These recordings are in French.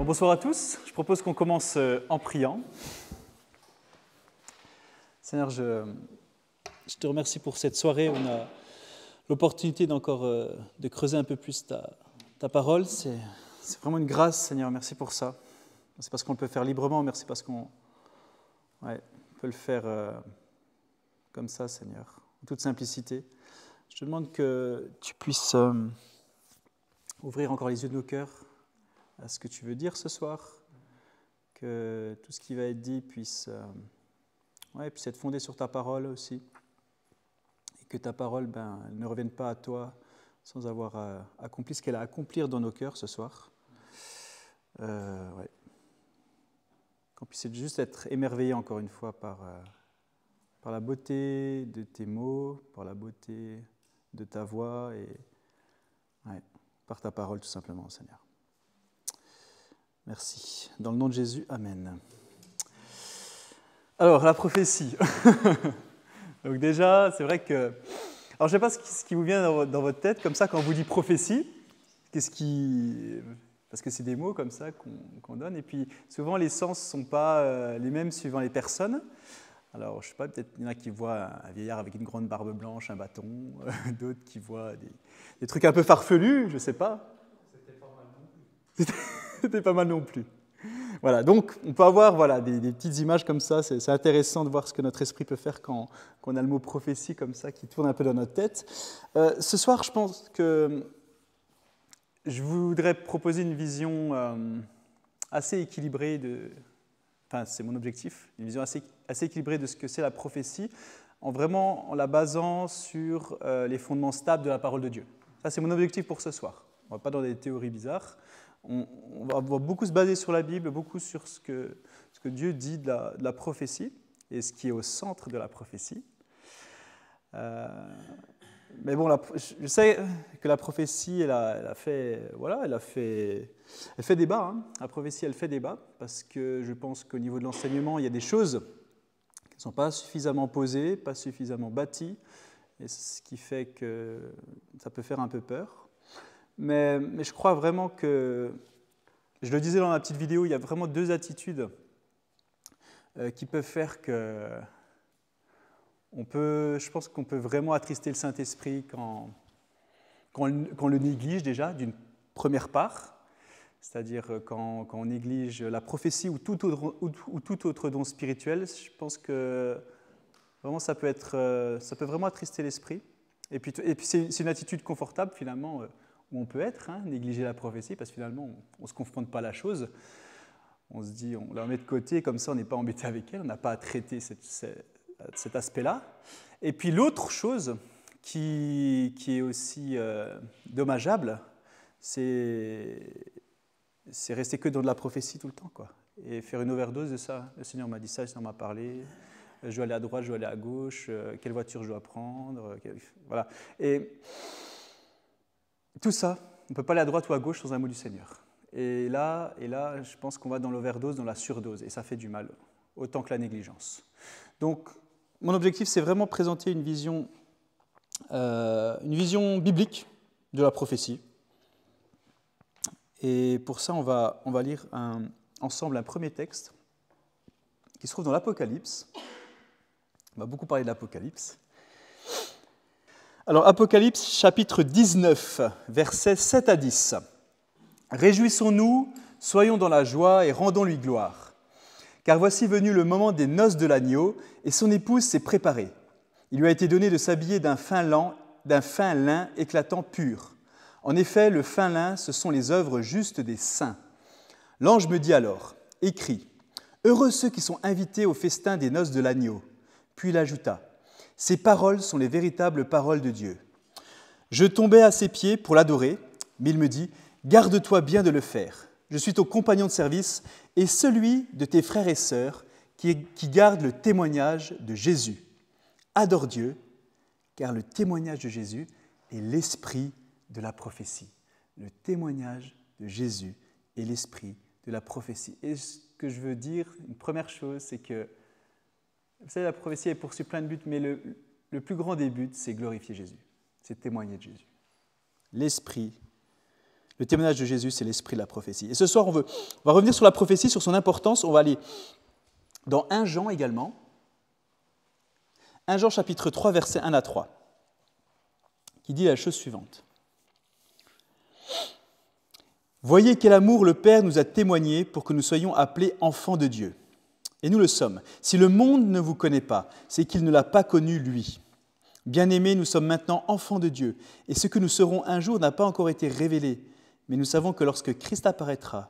Bonsoir à tous. Je propose qu'on commence en priant. Seigneur, je te remercie pour cette soirée. On a l'opportunité d'encore de creuser un peu plus ta parole. C'est vraiment une grâce, Seigneur. Merci pour ça. C'est parce qu'on le peut faire librement. Merci parce qu'on peut le faire comme ça, Seigneur, en toute simplicité. Je te demande que tu puisses ouvrir encore les yeux de nos cœurs à ce que tu veux dire ce soir, que tout ce qui va être dit puisse être fondé sur ta parole aussi, et que ta parole elle ne revienne pas à toi sans avoir accompli ce qu'elle a à accomplir dans nos cœurs ce soir. Qu'on puisse juste être émerveillé encore une fois par la beauté de tes mots, par la beauté de ta voix et par ta parole tout simplement, Seigneur. Merci. Dans le nom de Jésus, Amen. Alors, la prophétie. Donc déjà, c'est vrai que... Alors, je ne sais pas ce qui vous vient dans votre tête, comme ça, quand on vous dit prophétie. Parce que c'est des mots comme ça qu'on donne. Et puis, souvent, les sens ne sont pas les mêmes suivant les personnes. Alors, je ne sais pas, peut-être il y en a qui voient un vieillard avec une grande barbe blanche, un bâton. D'autres qui voient des trucs un peu farfelus, je ne sais pas. C'était pas mal non plus. Voilà, donc on peut avoir des petites images comme ça, c'est intéressant de voir ce que notre esprit peut faire quand on a le mot prophétie comme ça qui tourne un peu dans notre tête. Ce soir, je pense que je voudrais proposer une vision assez équilibrée c'est mon objectif, une vision assez équilibrée de ce que c'est la prophétie, en la basant sur les fondements stables de la parole de Dieu. Ça, c'est mon objectif pour ce soir. On ne va pas dans des théories bizarres. On va beaucoup se baser sur la Bible, beaucoup sur ce que Dieu dit de la prophétie et ce qui est au centre de la prophétie. Mais bon, je sais que la prophétie, elle fait débat. Hein. La prophétie, elle fait débat parce que je pense qu'au niveau de l'enseignement, il y a des choses qui ne sont pas suffisamment posées, pas suffisamment bâties, et ce qui fait que ça peut faire un peu peur. Mais je crois vraiment que, je le disais dans la petite vidéo, il y a vraiment deux attitudes qui peuvent faire que je pense qu'on peut vraiment attrister le Saint-Esprit quand on le néglige déjà, d'une première part, c'est-à-dire quand on néglige la prophétie ou tout autre don spirituel. Je pense que vraiment ça peut vraiment attrister l'esprit. Et puis c'est une attitude confortable finalement, où on peut être, négliger la prophétie, parce que finalement, on ne se confronte pas à la chose. On se dit, on la met de côté, comme ça, on n'est pas embêté avec elle, on n'a pas à traiter cet aspect-là. Et puis l'autre chose qui est aussi dommageable, c'est rester que dans de la prophétie tout le temps, quoi. Et faire une overdose de ça. Le Seigneur m'a dit ça, le Seigneur m'a parlé, je dois aller à droite, je dois aller à gauche, quelle voiture je dois prendre, voilà. Et tout ça, on ne peut pas aller à droite ou à gauche sans un mot du Seigneur. Et là, je pense qu'on va dans l'overdose, dans la surdose, et ça fait du mal, autant que la négligence. Donc, mon objectif, c'est vraiment présenter une vision biblique de la prophétie. Et pour ça, on va lire ensemble un premier texte qui se trouve dans l'Apocalypse. On va beaucoup parler de l'Apocalypse. Alors, Apocalypse, chapitre 19, versets 7 à 10. « Réjouissons-nous, soyons dans la joie et rendons-lui gloire. Car voici venu le moment des noces de l'agneau, et son épouse s'est préparée. Il lui a été donné de s'habiller d'un fin lin éclatant pur. En effet, le fin lin, ce sont les œuvres justes des saints. L'ange me dit alors, écris, heureux ceux qui sont invités au festin des noces de l'agneau. Puis il ajouta, ces paroles sont les véritables paroles de Dieu. Je tombais à ses pieds pour l'adorer, mais il me dit, garde-toi bien de le faire. Je suis ton compagnon de service et celui de tes frères et sœurs qui gardent le témoignage de Jésus. Adore Dieu, car le témoignage de Jésus est l'esprit de la prophétie. Le témoignage de Jésus est l'esprit de la prophétie. Et ce que je veux dire, une première chose, c'est que vous savez, la prophétie, elle poursuit plein de buts, mais le plus grand des buts, c'est glorifier Jésus, c'est témoigner de Jésus. L'esprit Le témoignage de Jésus, c'est l'esprit de la prophétie. Et ce soir, on va revenir sur la prophétie, sur son importance. On va aller dans 1 Jean également. 1 Jean chapitre 3, versets 1 à 3, qui dit la chose suivante. « Voyez quel amour le Père nous a témoigné pour que nous soyons appelés enfants de Dieu. Et nous le sommes. Si le monde ne vous connaît pas, c'est qu'il ne l'a pas connu lui. Bien-aimés, nous sommes maintenant enfants de Dieu, et ce que nous serons un jour n'a pas encore été révélé. Mais nous savons que lorsque Christ apparaîtra,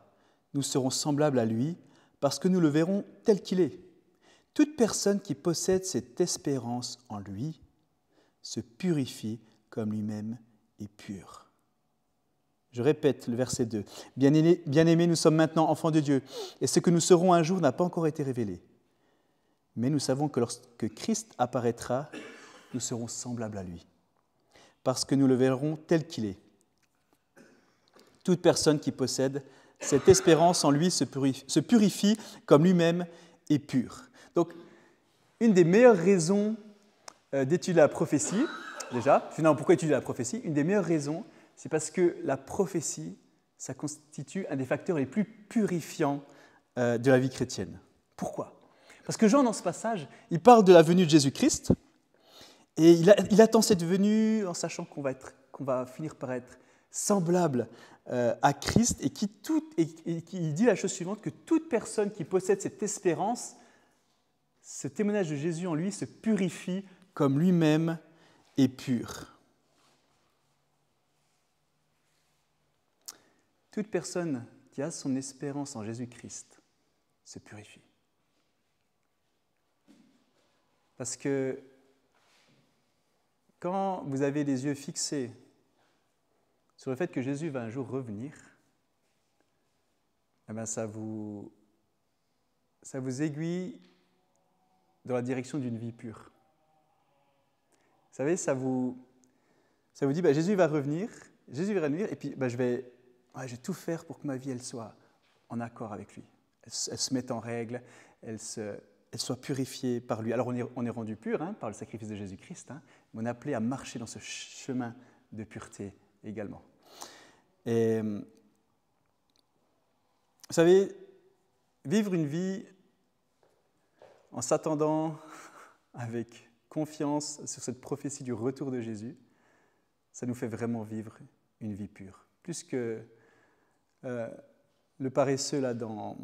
nous serons semblables à lui, parce que nous le verrons tel qu'il est. Toute personne qui possède cette espérance en lui se purifie comme lui-même est pur. » Je répète le verset 2. « Bien-aimés, nous sommes maintenant enfants de Dieu, et ce que nous serons un jour n'a pas encore été révélé. Mais nous savons que lorsque Christ apparaîtra, nous serons semblables à lui, parce que nous le verrons tel qu'il est. Toute personne qui possède cette espérance en lui se purifie comme lui-même est pur. » Donc, une des meilleures raisons d'étudier la prophétie, déjà, finalement, pourquoi étudier la prophétie? Une des meilleures raisons, c'est parce que la prophétie, ça constitue un des facteurs les plus purifiants de la vie chrétienne. Pourquoi? Parce que Jean, dans ce passage, il parle de la venue de Jésus-Christ, et il attend cette venue en sachant qu'on va finir par être semblable à Christ, et qui dit la chose suivante, que toute personne qui possède cette espérance, ce témoignage de Jésus en lui se purifie comme lui-même est pur. Toute personne qui a son espérance en Jésus-Christ se purifie. Parce que quand vous avez les yeux fixés sur le fait que Jésus va un jour revenir, eh bien ça vous aiguille dans la direction d'une vie pure. Vous savez, ça vous dit, Jésus va revenir, et puis je vais tout faire pour que ma vie elle soit en accord avec lui. Elle se mette en règle, elle soit purifiée par lui. Alors on est rendu pur par le sacrifice de Jésus-Christ, mais on est appelé à marcher dans ce chemin de pureté également. Et vous savez, vivre une vie en s'attendant avec confiance sur cette prophétie du retour de Jésus, ça nous fait vraiment vivre une vie pure. Plus que le paresseux là dans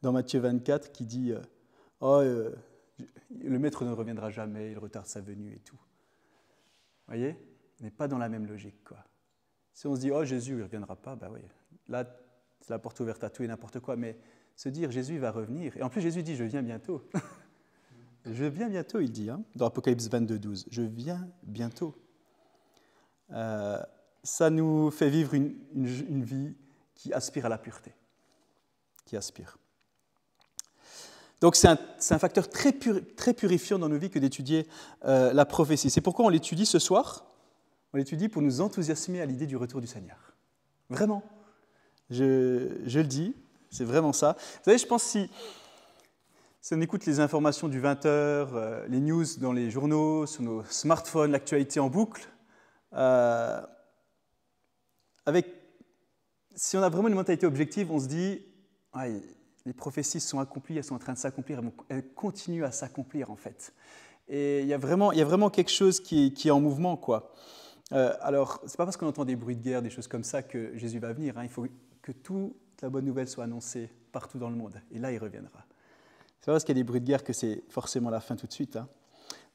Matthieu 24 qui dit le maître ne reviendra jamais, il retarde sa venue et tout. Vous voyez, on n'est pas dans la même logique, quoi. Si on se dit Jésus il ne reviendra pas, oui, là c'est la porte ouverte à tout et n'importe quoi, mais se dire Jésus va revenir, et en plus Jésus dit je viens bientôt. Je viens bientôt, il dit, dans Apocalypse 22, 12. Je viens bientôt. Ça nous fait vivre une vie qui aspire à la pureté. Qui aspire. Donc c'est un facteur très purifiant dans nos vies que d'étudier la prophétie. C'est pourquoi on l'étudie ce soir. On l'étudie pour nous enthousiasmer à l'idée du retour du Seigneur. Vraiment. Je le dis, c'est vraiment ça. Vous savez, je pense si on écoute les informations du 20h, les news dans les journaux, sur nos smartphones, l'actualité en boucle, si on a vraiment une mentalité objective, on se dit les prophéties sont accomplies, elles sont en train de s'accomplir, elles continuent à s'accomplir en fait. Et il y a vraiment quelque chose qui est en mouvement, quoi. Alors, ce n'est pas parce qu'on entend des bruits de guerre, des choses comme ça, que Jésus va venir. Il faut que toute la bonne nouvelle soit annoncée partout dans le monde. Et là, il reviendra. C'est pas parce qu'il y a des bruits de guerre que c'est forcément la fin tout de suite.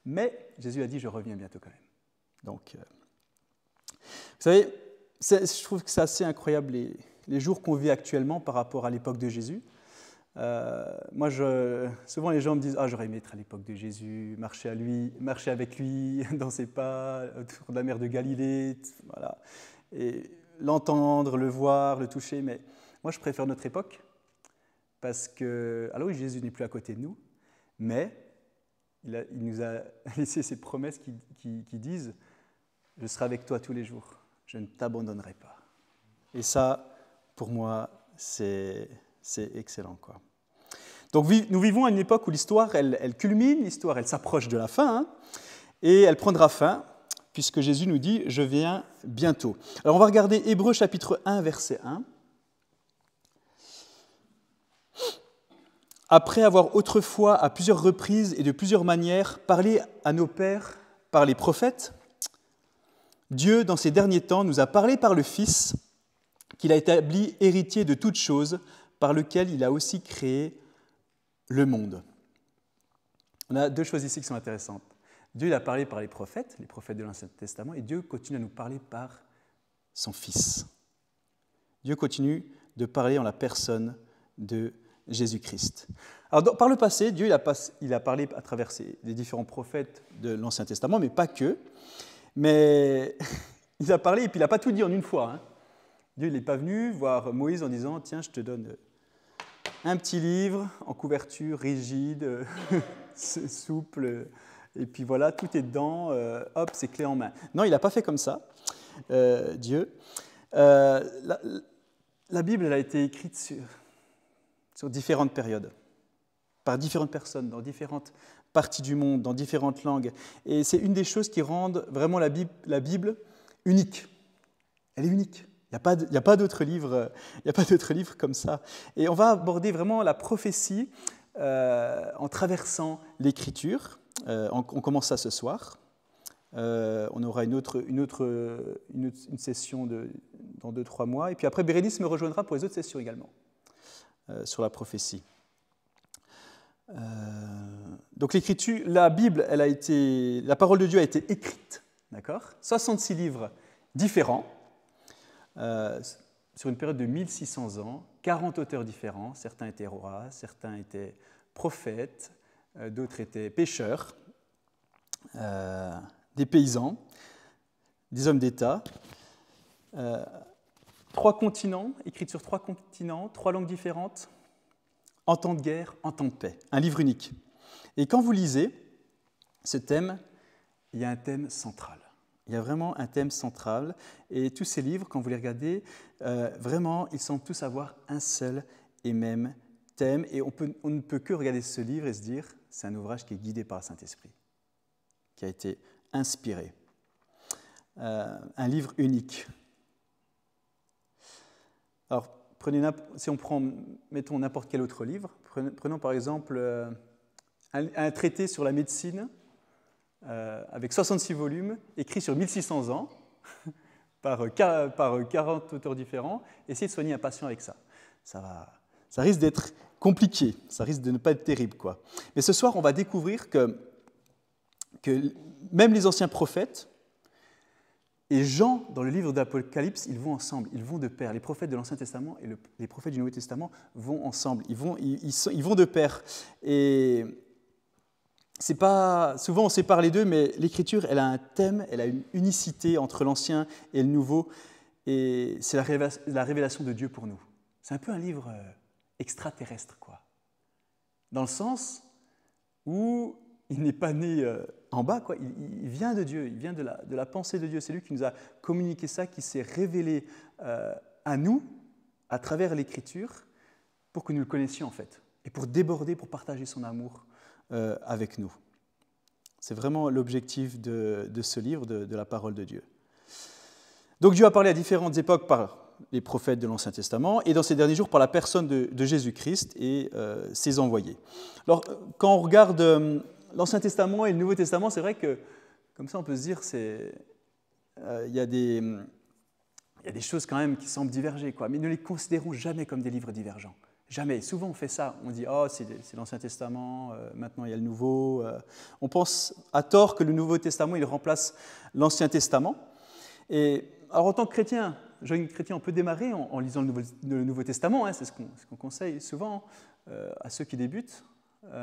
Mais Jésus a dit, je reviens bientôt quand même. Donc, vous savez, je trouve que c'est assez incroyable les jours qu'on vit actuellement par rapport à l'époque de Jésus. Souvent les gens me disent « j'aurais aimé être à l'époque de Jésus, marcher avec lui dans ses pas, autour de la mer de Galilée, voilà. Et l'entendre, le voir, le toucher. » Mais moi, je préfère notre époque parce que, alors oui, Jésus n'est plus à côté de nous, mais il nous a laissé ces promesses qui disent « Je serai avec toi tous les jours, je ne t'abandonnerai pas. » Et ça, pour moi, c'est excellent, quoi. Donc nous vivons à une époque où l'histoire, elle culmine, l'histoire, elle s'approche de la fin, et elle prendra fin puisque Jésus nous dit « Je viens bientôt ». Alors on va regarder Hébreux chapitre 1, verset 1. Après avoir autrefois, à plusieurs reprises et de plusieurs manières, parlé à nos pères par les prophètes, Dieu, dans ces derniers temps, nous a parlé par le Fils, qu'il a établi héritier de toutes choses, par lequel il a aussi créé le monde. On a deux choses ici qui sont intéressantes. Dieu il a parlé par les prophètes de l'Ancien Testament, et Dieu continue à nous parler par son Fils. Dieu continue de parler en la personne de Jésus-Christ. Alors, par le passé, Dieu il a parlé à travers les différents prophètes de l'Ancien Testament, mais pas que. Mais il a parlé et puis il n'a pas tout dit en une fois. Hein. Dieu n'est pas venu voir Moïse en disant « Tiens, je te donne un petit livre en couverture rigide, souple, et puis voilà, tout est dedans, hop, c'est clé en main. » Non, il n'a pas fait comme ça, Dieu. La Bible elle a été écrite sur différentes périodes, par différentes personnes, dans différentes parties du monde, dans différentes langues. Et c'est une des choses qui rendent vraiment la Bible unique. Elle est unique. Il n'y a pas d'autres livres comme ça. Et on va aborder vraiment la prophétie en traversant l'Écriture. On commence ça ce soir. On aura une session dans 2-3 mois. Et puis après, Bérénice me rejoindra pour les autres sessions également, sur la prophétie. Donc l'Écriture, la Bible, la parole de Dieu a été écrite, d'accord ? 66 livres différents, sur une période de 1600 ans, 40 auteurs différents, certains étaient rois, certains étaient prophètes, d'autres étaient pêcheurs, des paysans, des hommes d'État, 3 continents, écrits sur 3 continents, 3 langues différentes, en temps de guerre, en temps de paix, un livre unique. Et quand vous lisez ce thème, il y a un thème central. Il y a vraiment un thème central. Et tous ces livres, quand vous les regardez, vraiment, ils semblent tous avoir un seul et même thème. Et on ne peut que regarder ce livre et se dire, c'est un ouvrage qui est guidé par le Saint-Esprit, qui a été inspiré. Un livre unique. Alors, mettons n'importe quel autre livre. Prenons par exemple un traité sur la médecine avec 66 volumes, écrit sur 1600 ans, par 40 auteurs différents. Essayez de soigner un patient avec ça. Ça risque d'être compliqué, ça risque de ne pas être terrible, quoi. Mais ce soir, on va découvrir que même les anciens prophètes et Jean, dans le livre d'Apocalypse, ils vont ensemble, ils vont de pair. Les prophètes de l'Ancien Testament et les prophètes du Nouveau Testament vont ensemble, ils vont de pair. Et c'est pas, souvent on sépare les deux, mais l'Écriture, elle a un thème, elle a une unicité entre l'Ancien et le Nouveau, et c'est la révélation de Dieu pour nous. C'est un peu un livre extraterrestre, quoi. Dans le sens où il n'est pas né en bas, quoi. Il vient de Dieu, il vient de la pensée de Dieu. C'est lui qui nous a communiqué ça, qui s'est révélé à nous, à travers l'Écriture, pour que nous le connaissions en fait, et pour déborder, pour partager son amour avec nous. C'est vraiment l'objectif de ce livre, de la parole de Dieu. Donc Dieu a parlé à différentes époques par les prophètes de l'Ancien Testament, et dans ces derniers jours par la personne de Jésus-Christ et ses envoyés. Alors, quand on regarde l'Ancien Testament et le Nouveau Testament, c'est vrai que, comme ça on peut se dire, il y a des choses quand même qui semblent diverger, quoi. Mais ne les considérons jamais comme des livres divergents. Jamais. Souvent on fait ça, on dit « Oh, c'est l'Ancien Testament, maintenant il y a le Nouveau ». On pense à tort que le Nouveau Testament, il remplace l'Ancien Testament. Et alors en tant que chrétien, jeune chrétien, on peut démarrer en lisant le Nouveau Testament, hein, c'est ce qu'on conseille souvent à ceux qui débutent,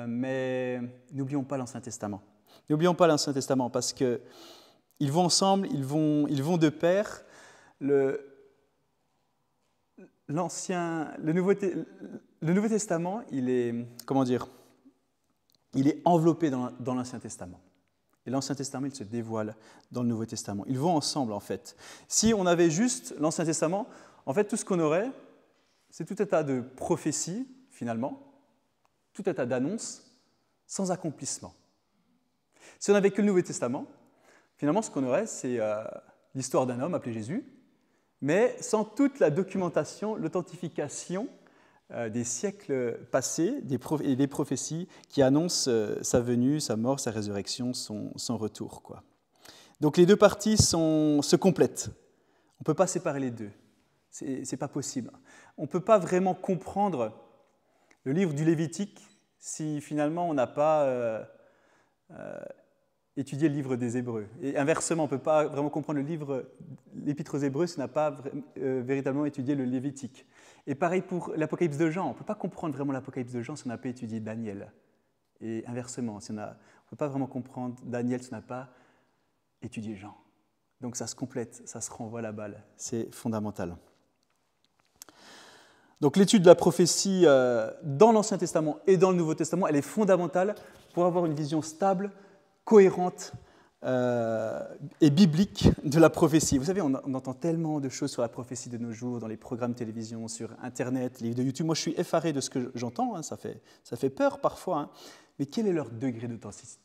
mais n'oublions pas l'Ancien Testament. N'oublions pas l'Ancien Testament parce qu'ils vont ensemble, ils vont de pair. Le Nouveau Testament, il est enveloppé dans l'Ancien Testament. Et l'Ancien Testament, il se dévoile dans le Nouveau Testament. Ils vont ensemble, en fait. Si on avait juste l'Ancien Testament, en fait, tout ce qu'on aurait, c'est tout un tas de prophéties, finalement, tout un tas d'annonces, sans accomplissement. Si on n'avait que le Nouveau Testament, Finalement, ce qu'on aurait, c'est l'histoire d'un homme appelé Jésus, mais sans toute la documentation, l'authentification des siècles passés et des prophéties qui annoncent sa venue, sa mort, sa résurrection, son retour, quoi. Donc les deux parties se complètent. On ne peut pas séparer les deux. Ce n'est pas possible. On ne peut pas vraiment comprendre le livre du Lévitique si finalement on n'a pas étudié le livre des Hébreux. Et inversement, on ne peut pas vraiment comprendre l'Épître aux Hébreux si on n'a pas véritablement étudié le Lévitique. Et pareil pour l'Apocalypse de Jean. On ne peut pas comprendre vraiment l'Apocalypse de Jean si on n'a pas étudié Daniel. Et inversement, on ne peut pas vraiment comprendre Daniel si on n'a pas étudié Jean. Donc ça se complète, ça se renvoie la balle. C'est fondamental. Donc l'étude de la prophétie dans l'Ancien Testament et dans le Nouveau Testament, elle est fondamentale pour avoir une vision stable, cohérente et biblique de la prophétie. Vous savez, on entend tellement de choses sur la prophétie de nos jours, dans les programmes de télévision, sur Internet, les vidéos YouTube. Moi, je suis effaré de ce que j'entends, hein, ça fait peur parfois. Hein. Mais quel est leur degré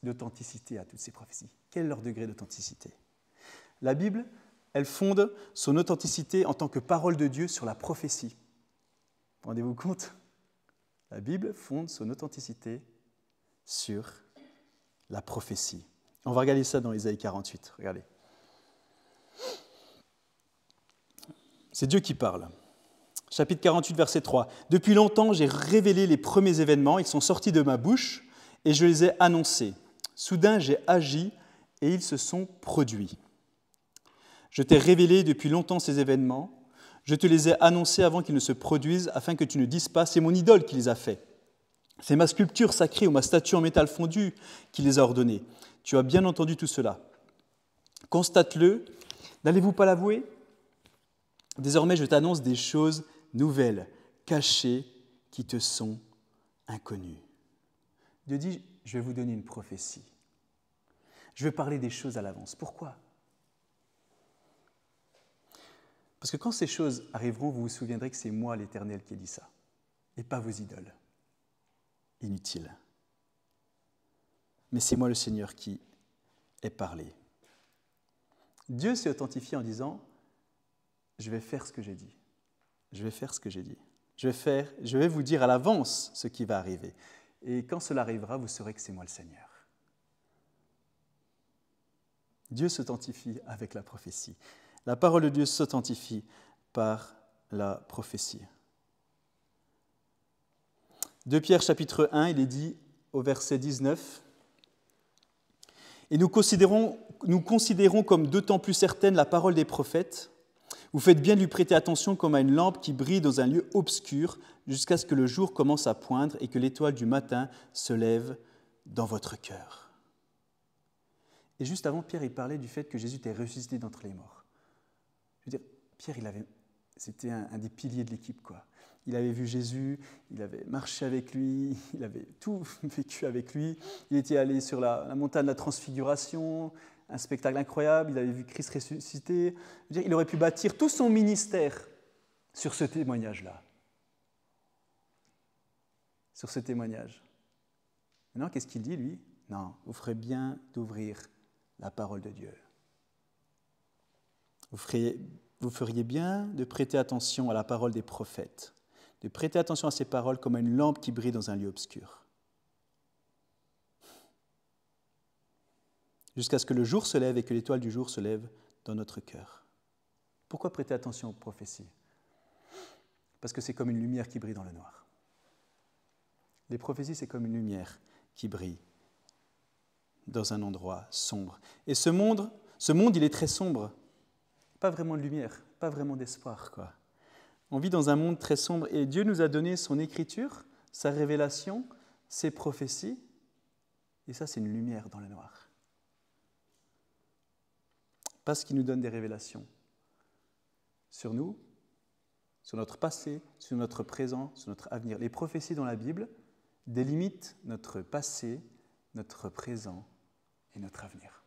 d'authenticité à toutes ces prophéties? Quel est leur degré d'authenticité? La Bible, elle fonde son authenticité en tant que parole de Dieu sur la prophétie. Rendez-vous compte? La Bible fonde son authenticité sur la prophétie. On va regarder ça dans Ésaïe 48. Regardez. C'est Dieu qui parle. Chapitre 48, verset 3. « Depuis longtemps, j'ai révélé les premiers événements. Ils sont sortis de ma bouche et je les ai annoncés. Soudain, j'ai agi et ils se sont produits. Je t'ai révélé depuis longtemps ces événements. Je te les ai annoncés avant qu'ils ne se produisent, afin que tu ne dises pas, c'est mon idole qui les a faits. C'est ma sculpture sacrée ou ma statue en métal fondu qui les a ordonnés. Tu as bien entendu tout cela. Constate-le. N'allez-vous pas l'avouer? Désormais, je t'annonce des choses nouvelles, cachées, qui te sont inconnues. » Dieu dit, je vais vous donner une prophétie. Je vais parler des choses à l'avance. Pourquoi? Parce que quand ces choses arriveront, vous vous souviendrez que c'est moi, l'Éternel, qui ai dit ça, et pas vos idoles. Inutiles. Mais c'est moi, le Seigneur, qui ai parlé. Dieu s'est authentifié en disant, je vais faire ce que j'ai dit. Je vais faire ce que j'ai dit. Je vais vous dire à l'avance ce qui va arriver. Et quand cela arrivera, vous saurez que c'est moi le Seigneur. Dieu s'authentifie avec la prophétie. La parole de Dieu s'authentifie par la prophétie. 2 Pierre chapitre 1, il est dit au verset 19, « Et nous considérons comme d'autant plus certaine la parole des prophètes. Vous faites bien de lui prêter attention comme à une lampe qui brille dans un lieu obscur jusqu'à ce que le jour commence à poindre et que l'étoile du matin se lève dans votre cœur. » Et juste avant, Pierre, il parlait du fait que Jésus était ressuscité d'entre les morts. Je veux dire, Pierre, c'était un des piliers de l'équipe, quoi. Il avait vu Jésus, il avait marché avec lui, il avait tout vécu avec lui. Il était allé sur la montagne de la Transfiguration, un spectacle incroyable, il avait vu Christ ressuscité. Je veux dire, il aurait pu bâtir tout son ministère sur ce témoignage-là. Sur ce témoignage. Maintenant, qu'est-ce qu'il dit, lui? Non, vous ferez bien d'ouvrir la parole de Dieu. Vous feriez bien de prêter attention à la parole des prophètes, de prêter attention à ces paroles comme à une lampe qui brille dans un lieu obscur. Jusqu'à ce que le jour se lève et que l'étoile du jour se lève dans notre cœur. Pourquoi prêter attention aux prophéties? Parce que c'est comme une lumière qui brille dans le noir. Les prophéties, c'est comme une lumière qui brille dans un endroit sombre. Et ce monde, il est très sombre. Pas vraiment de lumière, pas vraiment d'espoir, quoi. On vit dans un monde très sombre et Dieu nous a donné son écriture, sa révélation, ses prophéties. Et ça, c'est une lumière dans le noir. Parce qu'il nous donne des révélations sur nous, sur notre passé, sur notre présent, sur notre avenir. Les prophéties dans la Bible délimitent notre passé, notre présent et notre avenir.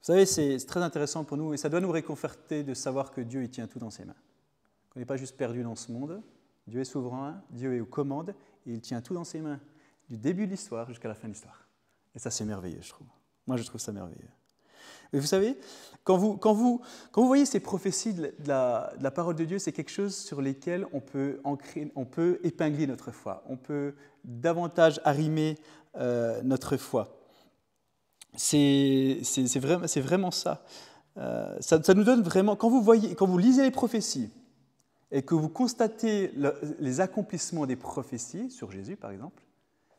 Vous savez, c'est très intéressant pour nous et ça doit nous réconforter de savoir que Dieu il tient tout dans ses mains. Qu'on n'est pas juste perdu dans ce monde. Dieu est souverain, Dieu est aux commandes et il tient tout dans ses mains, du début de l'histoire jusqu'à la fin de l'histoire. Et ça, c'est merveilleux, je trouve. Moi, je trouve ça merveilleux. Et vous savez, quand vous voyez ces prophéties de la parole de Dieu, c'est quelque chose sur lesquels on peut épingler notre foi. On peut davantage arrimer notre foi. C'est vraiment ça. Ça nous donne vraiment... Quand vous lisez les prophéties et que vous constatez les accomplissements des prophéties, sur Jésus par exemple,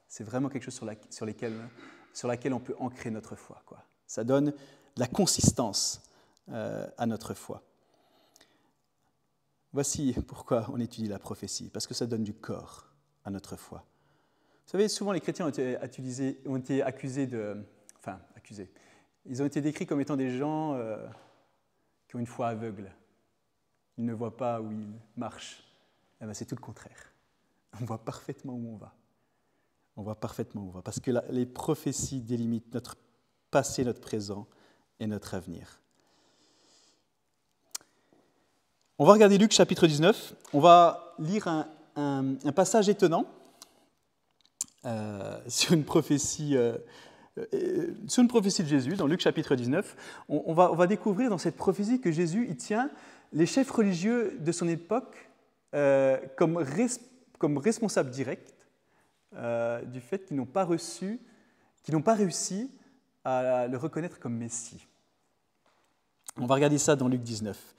c'est vraiment quelque chose sur laquelle on peut ancrer notre foi, quoi. Ça donne de la consistance à notre foi. Voici pourquoi on étudie la prophétie, parce que ça donne du corps à notre foi. Vous savez, souvent les chrétiens ont été accusés de... Enfin, accusés. Ils ont été décrits comme étant des gens qui ont une foi aveugle. Ils ne voient pas où ils marchent. Eh bien, c'est tout le contraire. On voit parfaitement où on va. On voit parfaitement où on va, parce que les prophéties délimitent notre passé, notre présent et notre avenir. On va regarder Luc chapitre 19. On va lire un passage étonnant sur une prophétie de Jésus, dans Luc chapitre 19. On va découvrir dans cette prophétie que Jésus il tient les chefs religieux de son époque comme responsables directs du fait qu'ils n'ont pas réussi à le reconnaître comme Messie. On va regarder ça dans Luc 19.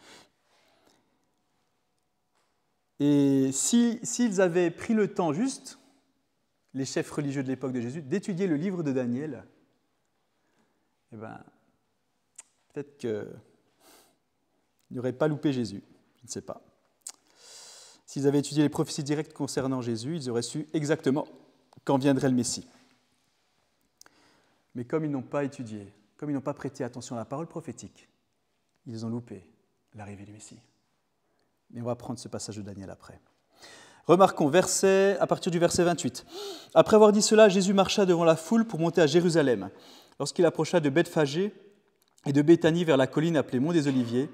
Et s'ils avaient pris le temps juste, les chefs religieux de l'époque de Jésus, d'étudier le livre de Daniel, eh bien, peut-être qu'ils n'auraient pas loupé Jésus, je ne sais pas. S'ils avaient étudié les prophéties directes concernant Jésus, ils auraient su exactement quand viendrait le Messie. Mais comme ils n'ont pas étudié, comme ils n'ont pas prêté attention à la parole prophétique, ils ont loupé l'arrivée du Messie. Mais on va prendre ce passage de Daniel après. Remarquons, à partir du verset 28. « Après avoir dit cela, Jésus marcha devant la foule pour monter à Jérusalem. Lorsqu'il approcha de Bethphagée et de Béthanie vers la colline appelée Mont des Oliviers,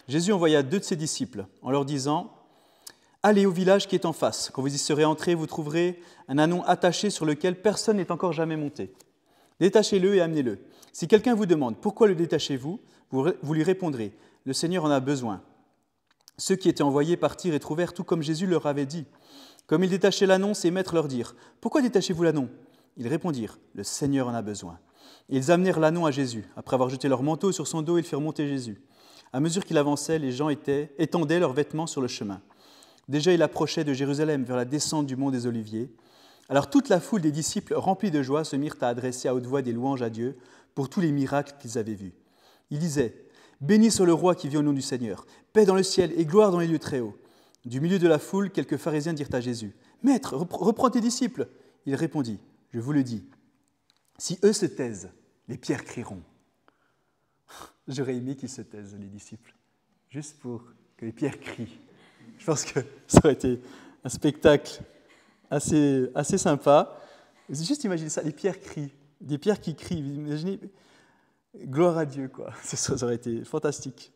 Jésus envoya 2 de ses disciples en leur disant « Allez au village qui est en face. Quand vous y serez entrés, vous trouverez un ânon attaché sur lequel personne n'est encore jamais monté. Détachez-le et amenez-le. Si quelqu'un vous demande « Pourquoi le détachez-vous » vous lui répondrez « Le Seigneur en a besoin. » Ceux qui étaient envoyés partirent et trouvèrent tout comme Jésus leur avait dit. Comme ils détachaient l'ânon, ses maîtres leur dirent « Pourquoi détachez-vous l'ânon » Ils répondirent « Le Seigneur en a besoin. » Et ils amenèrent l'ânon à Jésus. Après avoir jeté leur manteau sur son dos, ils firent monter Jésus. À mesure qu'il avançait, les gens étendaient leurs vêtements sur le chemin. Déjà, il approchait de Jérusalem vers la descente du mont des Oliviers. Alors toute la foule des disciples, remplis de joie, se mirent à adresser à haute voix des louanges à Dieu pour tous les miracles qu'ils avaient vus. Ils disaient « Béni soit le roi qui vient au nom du Seigneur, paix dans le ciel et gloire dans les lieux très hauts. » Du milieu de la foule, quelques pharisiens dirent à Jésus « Maître, reprends tes disciples. » Il répondit « Je vous le dis, si eux se taisent, les pierres crieront. » J'aurais aimé qu'ils se taisent, les disciples, juste pour que les pierres crient. Je pense que ça aurait été un spectacle assez sympa. Juste imaginez ça, les pierres crient, des pierres qui crient. Imaginez, gloire à Dieu, quoi. Ça aurait été fantastique.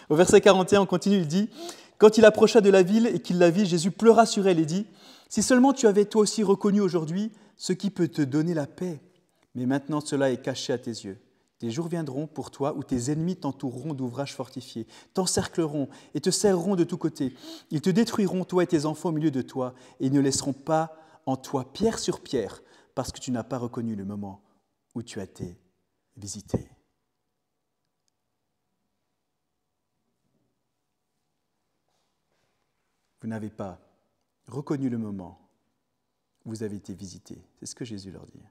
Au verset 41, on continue, il dit « Quand il approcha de la ville et qu'il la vit, Jésus pleura sur elle et dit « Si seulement tu avais toi aussi reconnu aujourd'hui ce qui peut te donner la paix, mais maintenant cela est caché à tes yeux. Tes jours viendront pour toi où tes ennemis t'entoureront d'ouvrages fortifiés, t'encercleront et te serreront de tous côtés. Ils te détruiront, toi et tes enfants au milieu de toi, et ils ne laisseront pas en toi pierre sur pierre, parce que tu n'as pas reconnu le moment où tu as été visité. » Vous n'avez pas reconnu le moment où vous avez été visité. C'est ce que Jésus leur dit.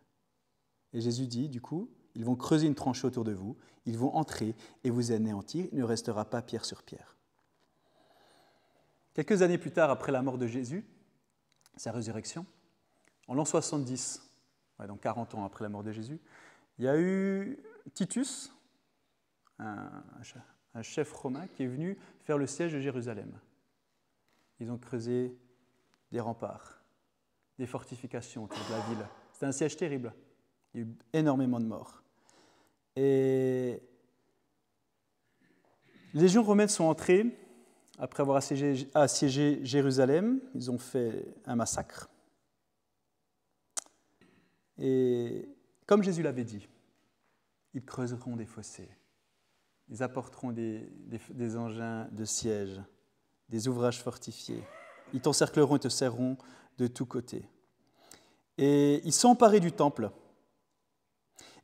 Et Jésus dit, du coup, ils vont creuser une tranchée autour de vous, ils vont entrer et vous anéantir, il ne restera pas pierre sur pierre. Quelques années plus tard, après la mort de Jésus, sa résurrection, en l'an 70, donc 40 ans après la mort de Jésus, il y a eu Titus, un chef romain, qui est venu faire le siège de Jérusalem. Ils ont creusé des remparts, des fortifications autour de la ville. C'était un siège terrible. Il y a eu énormément de morts. Et les légions romaines sont entrées, après avoir assiégé Jérusalem, ils ont fait un massacre. Et Comme Jésus l'avait dit, ils creuseront des fossés, ils apporteront des engins de siège, des ouvrages fortifiés, ils t'encercleront et te serreront de tous côtés. Et ils sont emparés du temple.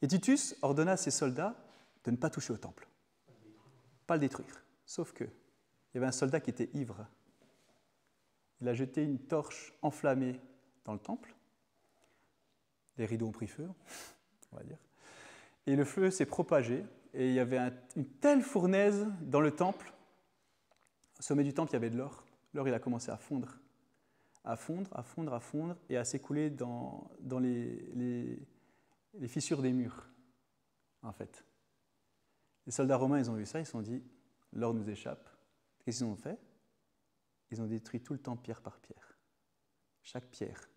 Et Titus ordonna à ses soldats de ne pas toucher au temple, pas le détruire. Sauf que il y avait un soldat qui était ivre. Il a jeté une torche enflammée dans le temple. Les rideaux ont pris feu, on va dire. Et le feu s'est propagé. Et il y avait une telle fournaise dans le temple. Au sommet du temple, il y avait de l'or. L'or, il a commencé à fondre. À fondre, et à s'écouler dans les fissures des murs, en fait. Les soldats romains, ils ont vu ça, ils se sont dit, l'or nous échappe. Qu'est-ce qu'ils ont fait? Ils ont détruit tout le temple pierre par pierre. Chaque pierre,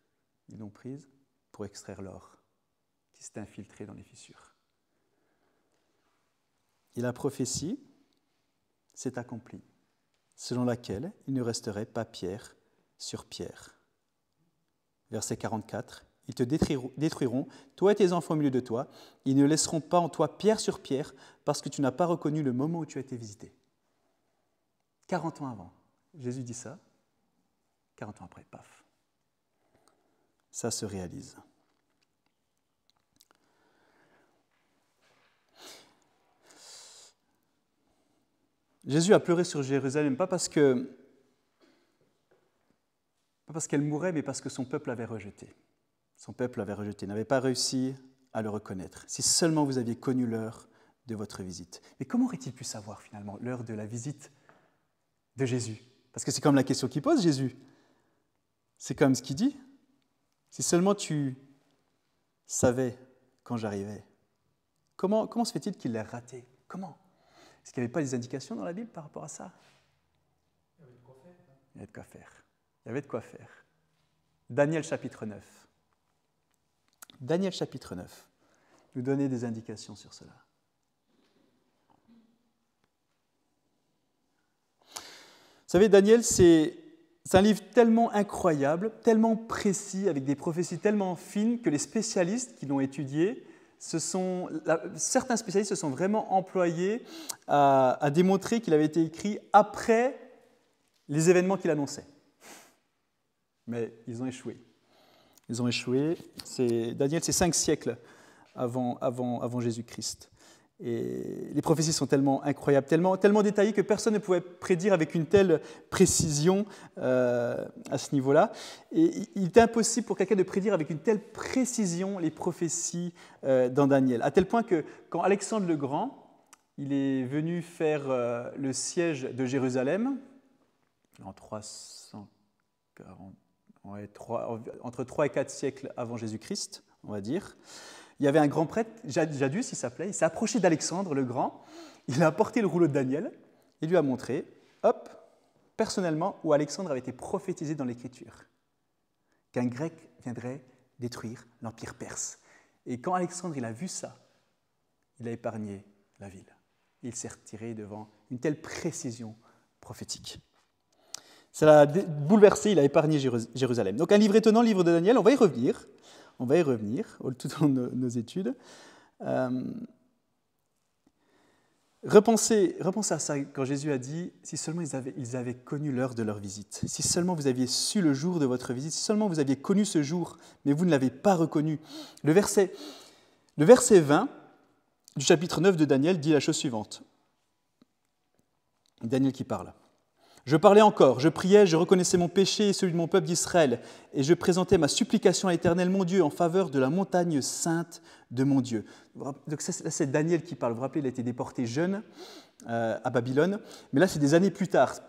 ils l'ont prise pour extraire l'or qui s'est infiltré dans les fissures. Et la prophétie s'est accomplie, selon laquelle il ne resterait pas pierre sur pierre. Verset 44, ils te détruiront, toi et tes enfants au milieu de toi, ils ne laisseront pas en toi pierre sur pierre, parce que tu n'as pas reconnu le moment où tu as été visité. 40 ans avant, Jésus dit ça, 40 ans après, paf, ça se réalise. Jésus a pleuré sur Jérusalem, pas parce qu'elle mourait, mais parce que son peuple l'avait rejeté. Son peuple l'avait rejeté, n'avait pas réussi à le reconnaître. Si seulement vous aviez connu l'heure de votre visite. Mais comment aurait-il pu savoir finalement l'heure de la visite de Jésus? Parce que c'est comme la question qu'il pose, Jésus. C'est comme ce qu'il dit. Si seulement tu savais quand j'arrivais. Comment se fait-il qu'il l'ait raté? Comment? Est-ce qu'il n'y avait pas des indications dans la Bible par rapport à ça? Il y avait de quoi faire. Il y avait de quoi faire. Il y avait de quoi faire. Daniel chapitre 9. Daniel chapitre 9 nous donnait des indications sur cela. Vous savez, Daniel, c'est un livre tellement incroyable, tellement précis, avec des prophéties tellement fines que les spécialistes qui l'ont étudié, certains spécialistes se sont vraiment employés à démontrer qu'il avait été écrit après les événements qu'il annonçait. Mais ils ont échoué. Daniel, c'est 5 siècles avant Jésus-Christ. Et les prophéties sont tellement incroyables, tellement détaillées que personne ne pouvait prédire avec une telle précision à ce niveau-là. Et il était impossible pour quelqu'un de prédire avec une telle précision les prophéties dans Daniel. À tel point que quand Alexandre le Grand, il est venu faire le siège de Jérusalem en 340. Entre 3 et 4 siècles avant Jésus-Christ, on va dire. Il y avait un grand prêtre, Jadus il s'appelait, il s'est approché d'Alexandre le Grand, il a apporté le rouleau de Daniel et lui a montré, personnellement, où Alexandre avait été prophétisé dans l'Écriture, qu'un Grec viendrait détruire l'Empire perse. Et quand Alexandre il a vu ça, il a épargné la ville. Il s'est retiré devant une telle précision prophétique. Ça l'a bouleversé, il a épargné Jérusalem. Donc un livre étonnant, le livre de Daniel, on va y revenir tout au long de nos études. Repensez à ça quand Jésus a dit « Si seulement ils avaient connu l'heure de leur visite, si seulement vous aviez su le jour de votre visite, si seulement vous aviez connu ce jour, mais vous ne l'avez pas reconnu. » Le verset 20 du chapitre 9 de Daniel dit la chose suivante. Daniel qui parle. Je parlais encore, je priais, je reconnaissais mon péché et celui de mon peuple d'Israël, et je présentais ma supplication à l'Éternel, mon Dieu, en faveur de la montagne sainte de mon Dieu. Donc c'est Daniel qui parle. Vous vous rappelez, il a été déporté jeune à Babylone, mais là c'est des années plus tard,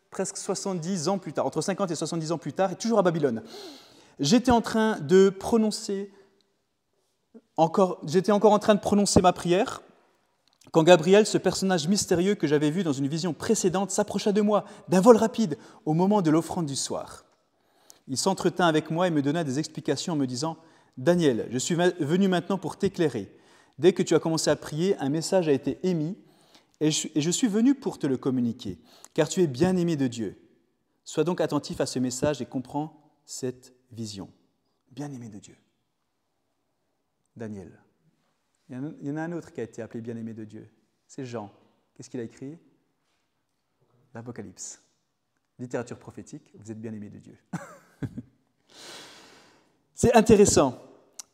presque 70 ans plus tard, entre 50 et 70 ans plus tard, et toujours à Babylone. J'étais encore en train de prononcer ma prière, quand Gabriel, ce personnage mystérieux que j'avais vu dans une vision précédente, s'approcha de moi d'un vol rapide au moment de l'offrande du soir. Il s'entretint avec moi et me donna des explications en me disant « Daniel, je suis venu maintenant pour t'éclairer. Dès que tu as commencé à prier, un message a été émis et je suis venu pour te le communiquer, car tu es bien-aimé de Dieu. Sois donc attentif à ce message et comprends cette vision. » Bien-aimé de Dieu. Daniel. Il y en a un autre qui a été appelé bien-aimé de Dieu. C'est Jean. Qu'est-ce qu'il a écrit? L'Apocalypse. Littérature prophétique, vous êtes bien-aimé de Dieu. C'est intéressant.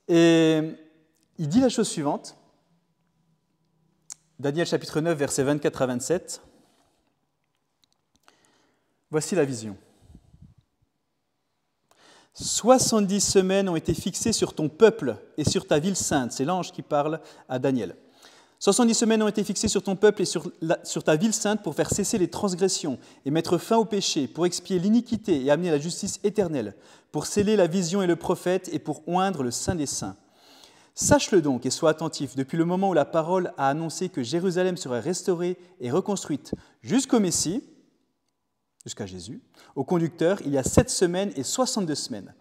Et il dit la chose suivante. Daniel chapitre 9, versets 24 à 27. Voici la vision. 70 semaines ont été fixées sur ton peuple et sur ta ville sainte. C'est l'ange qui parle à Daniel. 70 semaines ont été fixées sur ton peuple et sur ta ville sainte pour faire cesser les transgressions et mettre fin au péché, pour expier l'iniquité et amener la justice éternelle, pour sceller la vision et le prophète et pour oindre le Saint des Saints. Sache-le donc et sois attentif, depuis le moment où la parole a annoncé que Jérusalem serait restaurée et reconstruite jusqu'au Messie, jusqu'à Jésus, au conducteur, il y a 7 semaines et 62 semaines.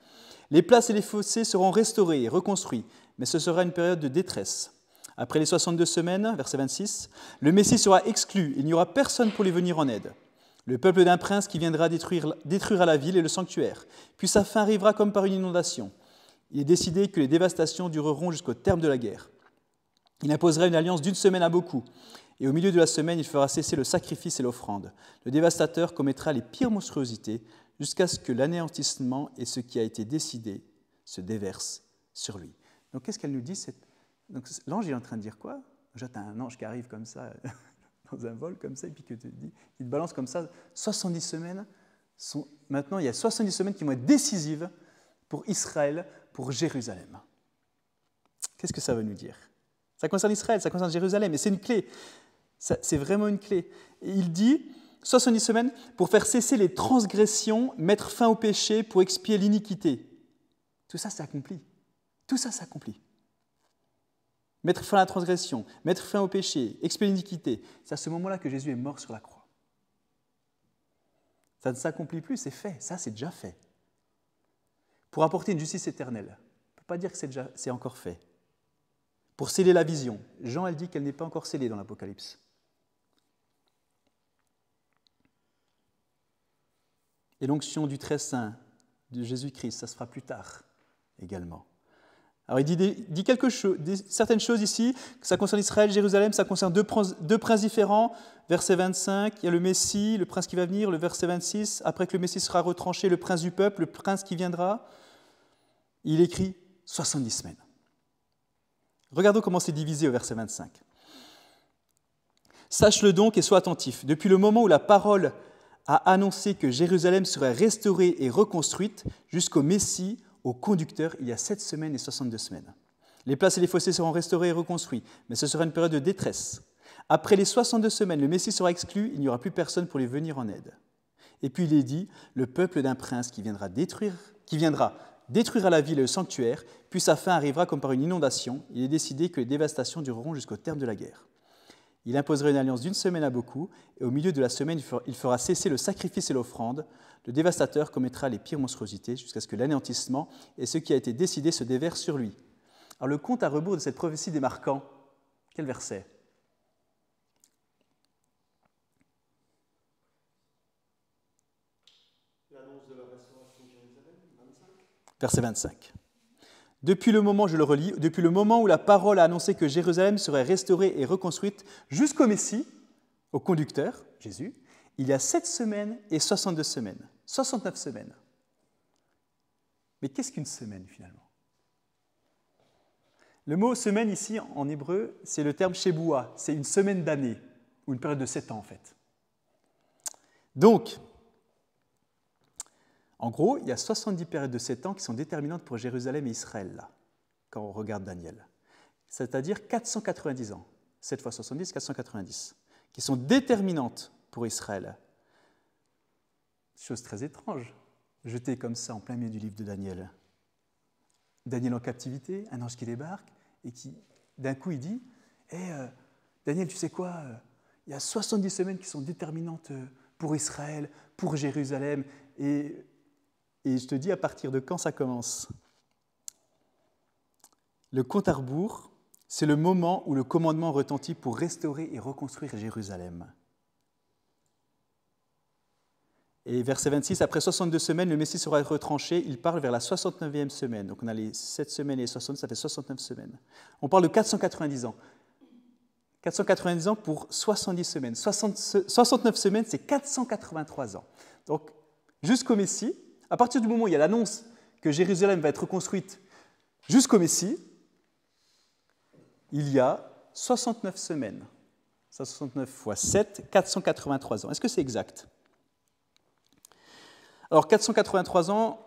Les places et les fossés seront restaurés et reconstruits, mais ce sera une période de détresse. Après les 62 semaines, verset 26, le Messie sera exclu, il n'y aura personne pour lui venir en aide. Le peuple d'un prince qui viendra détruira la ville et le sanctuaire, puis sa fin arrivera comme par une inondation. Il est décidé que les dévastations dureront jusqu'au terme de la guerre. Il imposera une alliance d'1 semaine à beaucoup, et au milieu de la semaine, il fera cesser le sacrifice et l'offrande. Le dévastateur commettra les pires monstruosités jusqu'à ce que l'anéantissement et ce qui a été décidé se déversent sur lui. Donc qu'est-ce qu'elle nous dit? Donc, l'ange est en train de dire quoi? Déjà, tu as un ange qui arrive comme ça, dans un vol comme ça, et puis il te balance comme ça, 70 semaines. Maintenant, il y a 70 semaines qui vont être décisives pour Israël, pour Jérusalem. Qu'est-ce que ça veut nous dire? Ça concerne Israël, ça concerne Jérusalem, et c'est une clé. C'est vraiment une clé. Et il dit, 70 semaines, pour faire cesser les transgressions, mettre fin au péché, pour expier l'iniquité. Tout ça s'accomplit. Tout ça s'accomplit. Mettre fin à la transgression, mettre fin au péché, expier l'iniquité. C'est à ce moment-là que Jésus est mort sur la croix. Ça ne s'accomplit plus, c'est fait. Ça, c'est déjà fait. Pour apporter une justice éternelle. On ne peut pas dire que c'est encore fait. Pour sceller la vision. Jean, elle dit qu'elle n'est pas encore scellée dans l'Apocalypse. Et l'onction du très saint de Jésus-Christ, ça se fera plus tard également. Alors il dit quelque chose, certaines choses ici, que ça concerne Israël, Jérusalem, ça concerne deux princes différents. Verset 25, il y a le Messie, le prince qui va venir. Le verset 26, après que le Messie sera retranché, le prince du peuple, le prince qui viendra. Il écrit 70 semaines. Regardons comment c'est divisé au verset 25. Sache-le donc et sois attentif. Depuis le moment où la parole a annoncé que Jérusalem serait restaurée et reconstruite jusqu'au Messie, au conducteur, il y a 7 semaines et 62 semaines. Les places et les fossés seront restaurés et reconstruits, mais ce sera une période de détresse. Après les 62 semaines, le Messie sera exclu, il n'y aura plus personne pour lui venir en aide. Et puis il est dit, le peuple d'un prince qui viendra détruira la ville et le sanctuaire, puis sa fin arrivera comme par une inondation. Il est décidé que les dévastations dureront jusqu'au terme de la guerre. Il imposera une alliance d'1 semaine à beaucoup, et au milieu de la semaine, il fera cesser le sacrifice et l'offrande. Le dévastateur commettra les pires monstruosités jusqu'à ce que l'anéantissement et ce qui a été décidé se déversent sur lui. Alors le compte à rebours de cette prophétie démarquant, quel verset? L'annonce de la restauration de Jérusalem, 25. Verset 25. Depuis le moment, je le relis, depuis le moment où la parole a annoncé que Jérusalem serait restaurée et reconstruite jusqu'au Messie, au conducteur, Jésus, il y a 7 semaines et 62 semaines, 69 semaines. Mais qu'est-ce qu'une semaine finalement? Le mot semaine ici en hébreu, c'est le terme sheboua, c'est une semaine d'année, ou une période de 7 ans en fait. Donc, en gros, il y a 70 périodes de 7 ans qui sont déterminantes pour Jérusalem et Israël, là, quand on regarde Daniel. C'est-à-dire 490 ans, 7 fois 70, 490, qui sont déterminantes pour Israël. Chose très étrange, jeté comme ça en plein milieu du livre de Daniel. Daniel en captivité, un ange qui débarque, et qui, d'un coup, il dit Daniel, tu sais quoi, il y a 70 semaines qui sont déterminantes pour Israël, pour Jérusalem, et je te dis à partir de quand ça commence. Le compte à rebours, c'est le moment où le commandement retentit pour restaurer et reconstruire Jérusalem. Et verset 26, après 62 semaines, le Messie sera retranché. Il parle vers la 69e semaine. Donc on a les 7 semaines et les 60, ça fait 69 semaines. On parle de 490 ans. 490 ans pour 70 semaines. 69 semaines, c'est 483 ans. Donc, jusqu'au Messie, à partir du moment où il y a l'annonce que Jérusalem va être reconstruite jusqu'au Messie, il y a 69 semaines. 69 fois 7, 483 ans. Est-ce que c'est exact? Alors, 483 ans,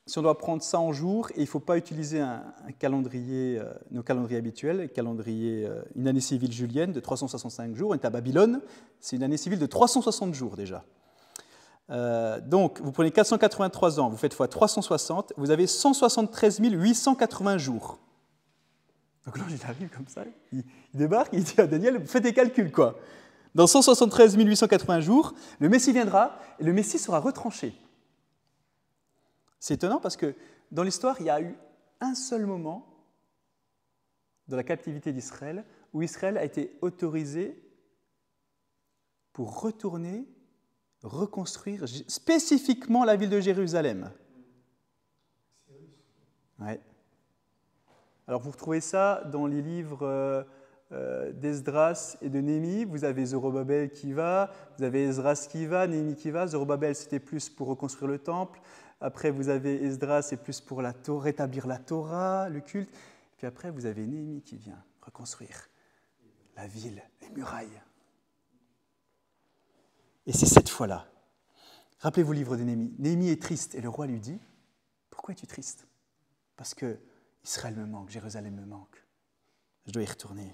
si on doit prendre ça en jours, et il ne faut pas utiliser un calendrier, nos calendriers habituels, une année civile julienne de 365 jours, on est à Babylone, c'est une année civile de 360 jours déjà. Donc, vous prenez 483 ans, vous faites fois 360, vous avez 173 880 jours. Donc l'ange, il arrive comme ça, il débarque, il dit à Daniel, faites des calculs, quoi. Dans 173 880 jours, le Messie viendra, et le Messie sera retranché. C'est étonnant parce que dans l'histoire, il y a eu un seul moment dans la captivité d'Israël où Israël a été autorisé pour retourner, reconstruire spécifiquement la ville de Jérusalem. Ouais. Alors vous retrouvez ça dans les livres d'Esdras et de Néhémie. Vous avez Zorobabel qui va, vous avez Esdras qui va, Néhémie qui va. Zorobabel, c'était plus pour reconstruire le temple. Après, vous avez Esdras, c'est plus pour rétablir la Torah, le culte. Puis après, vous avez Néhémie qui vient reconstruire la ville, les murailles. Et c'est cette fois-là. Rappelez-vous le livre de Néhémie. Néhémie est triste et le roi lui dit « Pourquoi es-tu triste ?»« Parce que Israël me manque, Jérusalem me manque. Je dois y retourner. »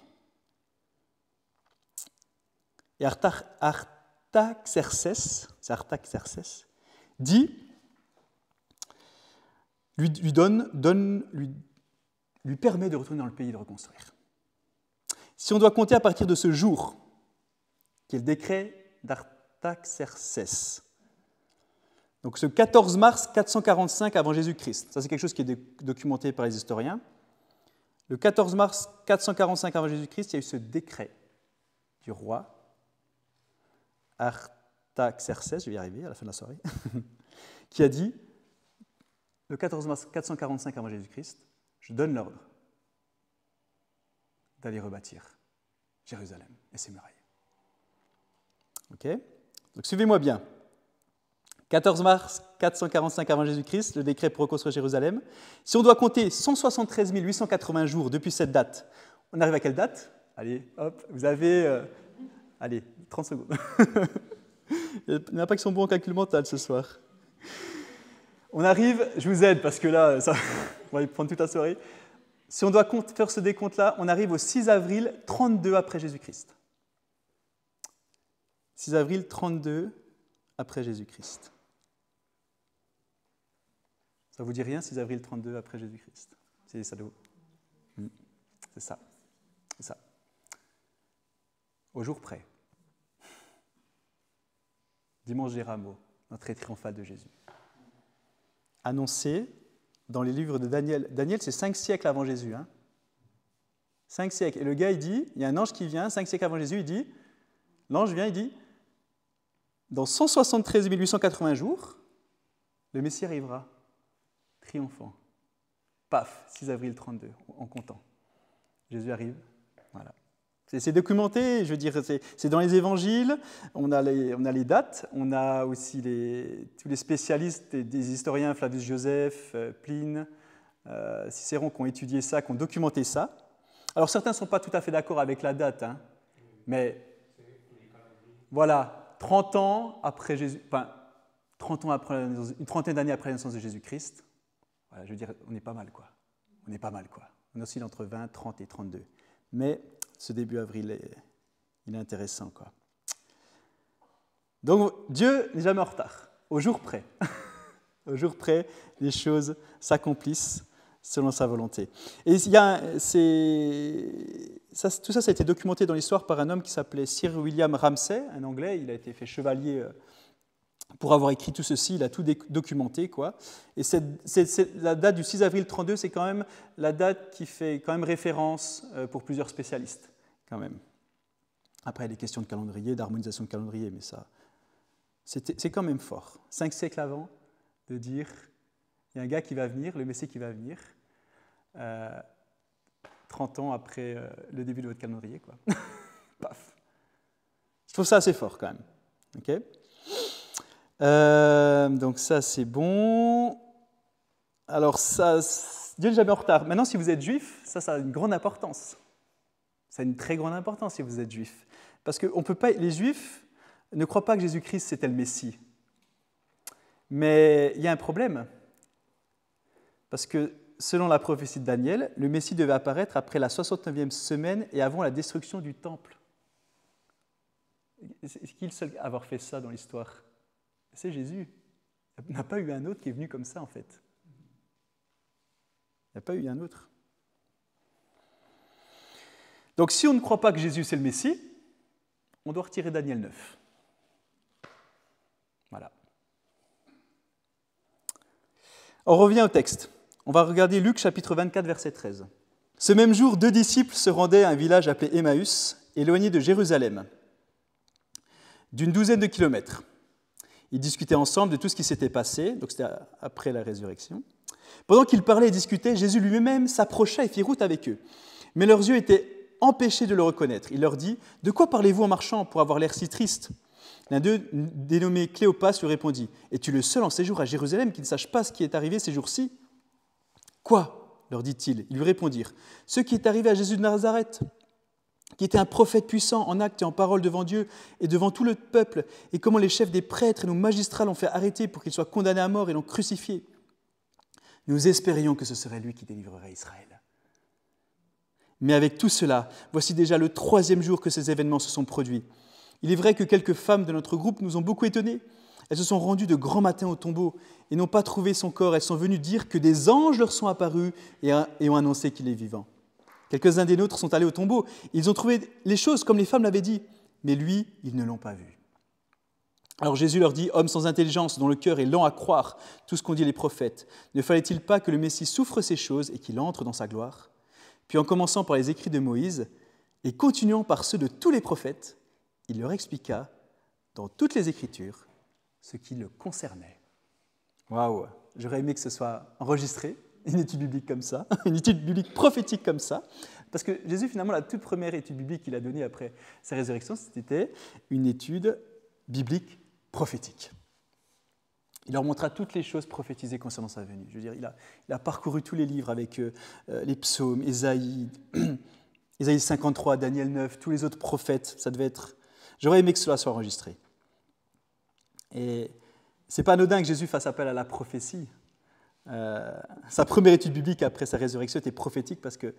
Et Artaxerxès dit, lui permet de retourner dans le pays et de reconstruire. Si on doit compter à partir de ce jour, qui est le décret d'Artaxerxès, donc ce 14 mars 445 avant Jésus-Christ, ça c'est quelque chose qui est documenté par les historiens, le 14 mars 445 avant Jésus-Christ, il y a eu ce décret du roi Artaxerxès, je vais y arriver à la fin de la soirée, qui a dit, le 14 mars 445 avant Jésus-Christ, je donne l'ordre d'aller rebâtir Jérusalem et ses murailles. Ok ? Donc suivez-moi bien. 14 mars 445 avant Jésus-Christ, le décret pour reconstruire Jérusalem. Si on doit compter 173 880 jours depuis cette date, on arrive à quelle date? Allez, hop, vous avez... allez, 30 secondes. Il n'y en a pas qui sont bons en calcul mental ce soir. On arrive, je vous aide parce que là, ça, on va y prendre toute la soirée. Si on doit faire ce décompte-là, on arrive au 6 avril 32 après Jésus-Christ. 6 avril 32 après Jésus-Christ. Ça vous dit rien, 6 avril 32 après Jésus-Christ? C'est ça. C'est ça. C'est ça. Au jour près. Dimanche des Rameaux, l'entrée triomphale de Jésus. Annoncé dans les livres de Daniel. Daniel, c'est 5 siècles avant Jésus. 5 siècles. Et le gars, il dit, il y a un ange qui vient, 5 siècles avant Jésus, l'ange vient, il dit, dans 173 880 jours, le Messie arrivera, triomphant. Paf, 6 avril 32, en comptant. Jésus arrive, voilà. C'est documenté, je veux dire, c'est dans les évangiles, on a les dates, on a aussi tous les spécialistes, des historiens, Flavius Joseph, Pline, Cicéron, qui ont étudié ça, qui ont documenté ça. Alors certains ne sont pas tout à fait d'accord avec la date, mais voilà, 30 ans après Jésus, enfin, 30 ans après, une trentaine d'années après la naissance de Jésus-Christ, voilà, je veux dire, on est pas mal, quoi. On est pas mal, quoi. On oscille entre 20, 30 et 32. Mais ce début avril, il est intéressant, quoi. Donc, Dieu n'est jamais en retard, au jour près. Au jour près, les choses s'accomplissent selon sa volonté. Et tout ça, ça a été documenté dans l'histoire par un homme qui s'appelait Sir William Ramsay, un Anglais. Il a été fait chevalier pour avoir écrit tout ceci, il a tout documenté, quoi. Et la date du 6 avril 32, c'est quand même la date qui fait quand même référence pour plusieurs spécialistes, quand même. Après, il y a des questions de calendrier, d'harmonisation de calendrier, mais ça, C'est quand même fort. 5 siècles avant, de dire, il y a un gars qui va venir, le Messie qui va venir, 30 ans après le début de votre calendrier, quoi. Paf. Je trouve ça assez fort quand même. Okay. Donc ça, c'est bon. Alors ça, Dieu n'est jamais en retard. Maintenant, si vous êtes juif, ça a une grande importance. Ça a une très grande importance si vous êtes juif. Parce que on peut pas, les juifs ne croient pas que Jésus-Christ c'était le Messie. Mais il y a un problème. Parce que selon la prophétie de Daniel, le Messie devait apparaître après la 69e semaine et avant la destruction du temple. Est-ce qui est le seul à avoir fait ça dans l'histoire? C'est Jésus. Il n'y a pas eu un autre qui est venu comme ça, en fait. Il n'y a pas eu un autre. Donc, si on ne croit pas que Jésus c'est le Messie, on doit retirer Daniel 9. Voilà. On revient au texte. On va regarder Luc chapitre 24, verset 13. Ce même jour, 2 disciples se rendaient à un village appelé Emmaüs, éloigné de Jérusalem, d'une 12aine de kilomètres. Ils discutaient ensemble de tout ce qui s'était passé, donc c'était après la résurrection. Pendant qu'ils parlaient et discutaient, Jésus lui-même s'approcha et fit route avec eux. Mais leurs yeux étaient empêchés de le reconnaître. Il leur dit « De quoi parlez-vous en marchant pour avoir l'air si triste ?» L'un d'eux, dénommé Cléopas, lui répondit « Es-tu le seul en séjour à Jérusalem qui ne sache pas ce qui est arrivé ces jours-ci ?»« Quoi ?» leur dit-il. Ils lui répondirent « Ce qui est arrivé à Jésus de Nazareth, qui était un prophète puissant en actes et en parole devant Dieu et devant tout le peuple, et comment les chefs des prêtres et nos magistrats l'ont fait arrêter pour qu'il soit condamné à mort et l'ont crucifié. Nous espérions que ce serait lui qui délivrerait Israël. Mais avec tout cela, voici déjà le 3e jour que ces événements se sont produits. Il est vrai que quelques femmes de notre groupe nous ont beaucoup étonnés. Elles se sont rendues de grand matin au tombeau et n'ont pas trouvé son corps. Elles sont venues dire que des anges leur sont apparus et ont annoncé qu'il est vivant. Quelques-uns des nôtres sont allés au tombeau. Ils ont trouvé les choses comme les femmes l'avaient dit, mais lui, ils ne l'ont pas vu. Alors Jésus leur dit, « Hommes sans intelligence, dont le cœur est lent à croire tout ce qu'ont dit les prophètes, ne fallait-il pas que le Messie souffre ces choses et qu'il entre dans sa gloire ?» Puis en commençant par les écrits de Moïse et continuant par ceux de tous les prophètes, il leur expliqua dans toutes les Écritures ce qui le concernait. Waouh! J'aurais aimé que ce soit enregistré, une étude biblique comme ça, une étude biblique prophétique comme ça, parce que Jésus, finalement, la toute première étude biblique qu'il a donnée après sa résurrection, c'était une étude biblique prophétique. Il leur montra toutes les choses prophétisées concernant sa venue. Je veux dire, il a parcouru tous les livres avec les psaumes, Ésaïe 53, Daniel 9, tous les autres prophètes. Ça devait être... J'aurais aimé que cela soit enregistré. Et c'est pas anodin que Jésus fasse appel à la prophétie. Sa première étude biblique après sa résurrection était prophétique parce que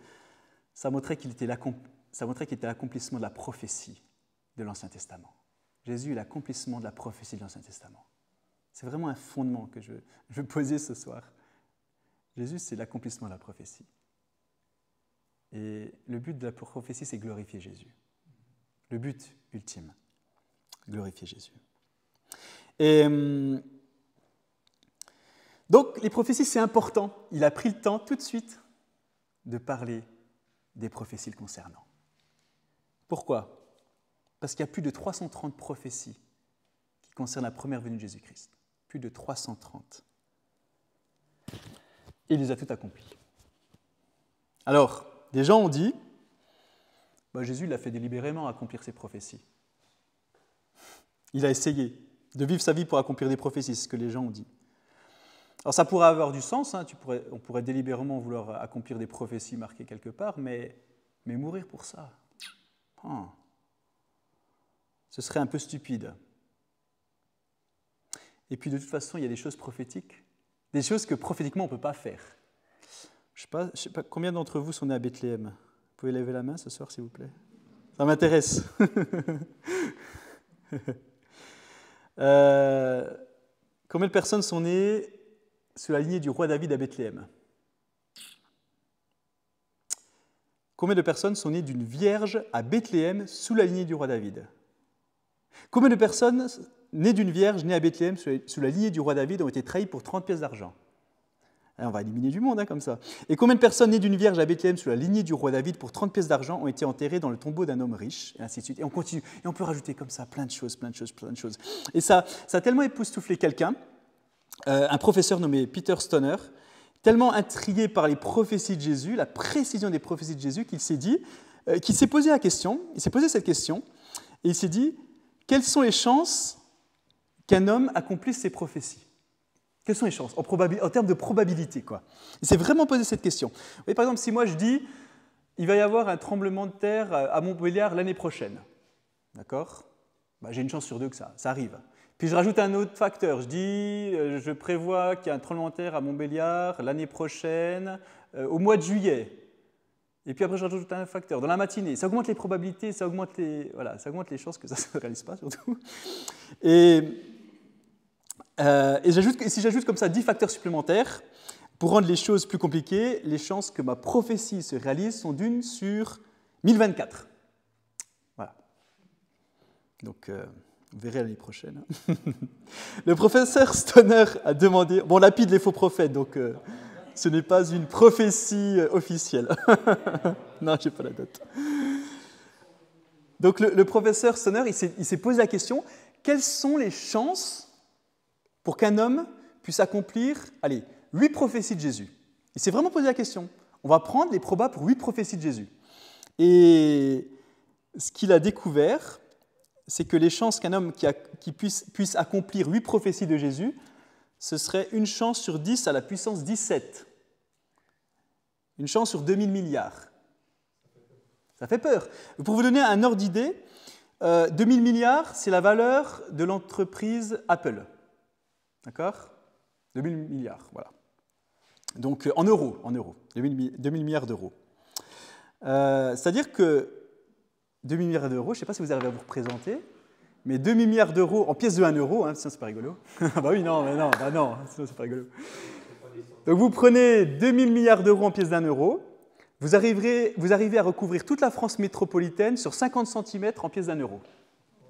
ça montrait qu'il était l'accomplissement de la prophétie de l'Ancien Testament. Jésus est l'accomplissement de la prophétie de l'Ancien Testament. C'est vraiment un fondement que je veux poser ce soir. Jésus, c'est l'accomplissement de la prophétie. Et le but de la prophétie, c'est glorifier Jésus. Le but ultime, glorifier Jésus. Et donc, les prophéties, c'est important. Il a pris le temps tout de suite de parler des prophéties le concernant. Pourquoi ? Parce qu'il y a plus de 330 prophéties qui concernent la première venue de Jésus-Christ. Plus de 330. Et il les a toutes accomplies. Alors, des gens ont dit, Jésus l'a fait délibérément accomplir ses prophéties. Il a essayé de vivre sa vie pour accomplir des prophéties, c'est ce que les gens ont dit. Alors ça pourrait avoir du sens, hein, on pourrait délibérément vouloir accomplir des prophéties marquées quelque part, mais mourir pour ça, ce serait un peu stupide. Et puis de toute façon, il y a des choses prophétiques, des choses que prophétiquement on ne peut pas faire. Je ne sais pas combien d'entre vous sont nés à Bethléem. Vous pouvez lever la main ce soir, s'il vous plaît. Ça m'intéresse. Combien de personnes sont nées sous la lignée du roi David à Bethléem? Combien de personnes sont nées d'une vierge à Bethléem sous la lignée du roi David? Combien de personnes nées d'une vierge née à Bethléem sous la lignée du roi David ont été trahies pour 30 pièces d'argent? On va éliminer du monde, comme ça. Et combien de personnes nées d'une vierge à Bethléem sous la lignée du roi David pour 30 pièces d'argent ont été enterrées dans le tombeau d'un homme riche, et ainsi de suite. Et on continue. Et on peut rajouter comme ça plein de choses. Et ça a tellement époustouflé quelqu'un, un professeur nommé Peter Stoner, tellement intrigué par les prophéties de Jésus, la précision des prophéties de Jésus, qu'il s'est posé cette question, et il s'est dit, quelles sont les chances qu'un homme accomplisse ses prophéties ? Quelles sont les chances en termes de probabilité, quoi. Il s'est vraiment posé cette question. Vous voyez, par exemple, si moi je dis il va y avoir un tremblement de terre à Montbéliard l'année prochaine, d'accord ? J'ai une chance sur 2 que ça arrive. Puis je rajoute un autre facteur. Je dis je prévois qu'il y a un tremblement de terre à Montbéliard l'année prochaine, au mois de juillet. Et puis après, je rajoute un facteur dans la matinée. Ça augmente les probabilités, ça augmente les chances que ça ne se réalise pas, surtout. Et si j'ajoute comme ça 10 facteurs supplémentaires, pour rendre les choses plus compliquées, les chances que ma prophétie se réalise sont d'1 sur 1024. Voilà. Donc, vous verrez l'année prochaine. Le professeur Stoner a demandé... Bon, on lapide les faux prophètes, donc ce n'est pas une prophétie officielle. Non, je n'ai pas la date. Donc, le professeur Stoner, il s'est posé la question, quelles sont les chances pour qu'un homme puisse accomplir, 8 prophéties de Jésus. Il s'est vraiment posé la question. On va prendre les probas pour 8 prophéties de Jésus. Et ce qu'il a découvert, c'est que les chances qu'un homme qui puisse accomplir 8 prophéties de Jésus, ce serait une chance sur 10 à la puissance 17. Une chance sur 2000 milliards. Ça fait peur. Pour vous donner un ordre d'idée, 2000 milliards, c'est la valeur de l'entreprise Apple. D'accord ? 2000 milliards, voilà. Donc en euros, 2000 milliards d'euros. C'est-à-dire que 2000 milliards d'euros, je ne sais pas si vous arrivez à vous représenter, mais 2000 milliards d'euros en pièces de 1 euro, sinon c'est pas rigolo. Bah oui, non, sinon c'est pas rigolo. Donc vous prenez 2000 milliards d'euros en pièces d'1 euro, vous arrivez à recouvrir toute la France métropolitaine sur 50 cm en pièces d'1 euro.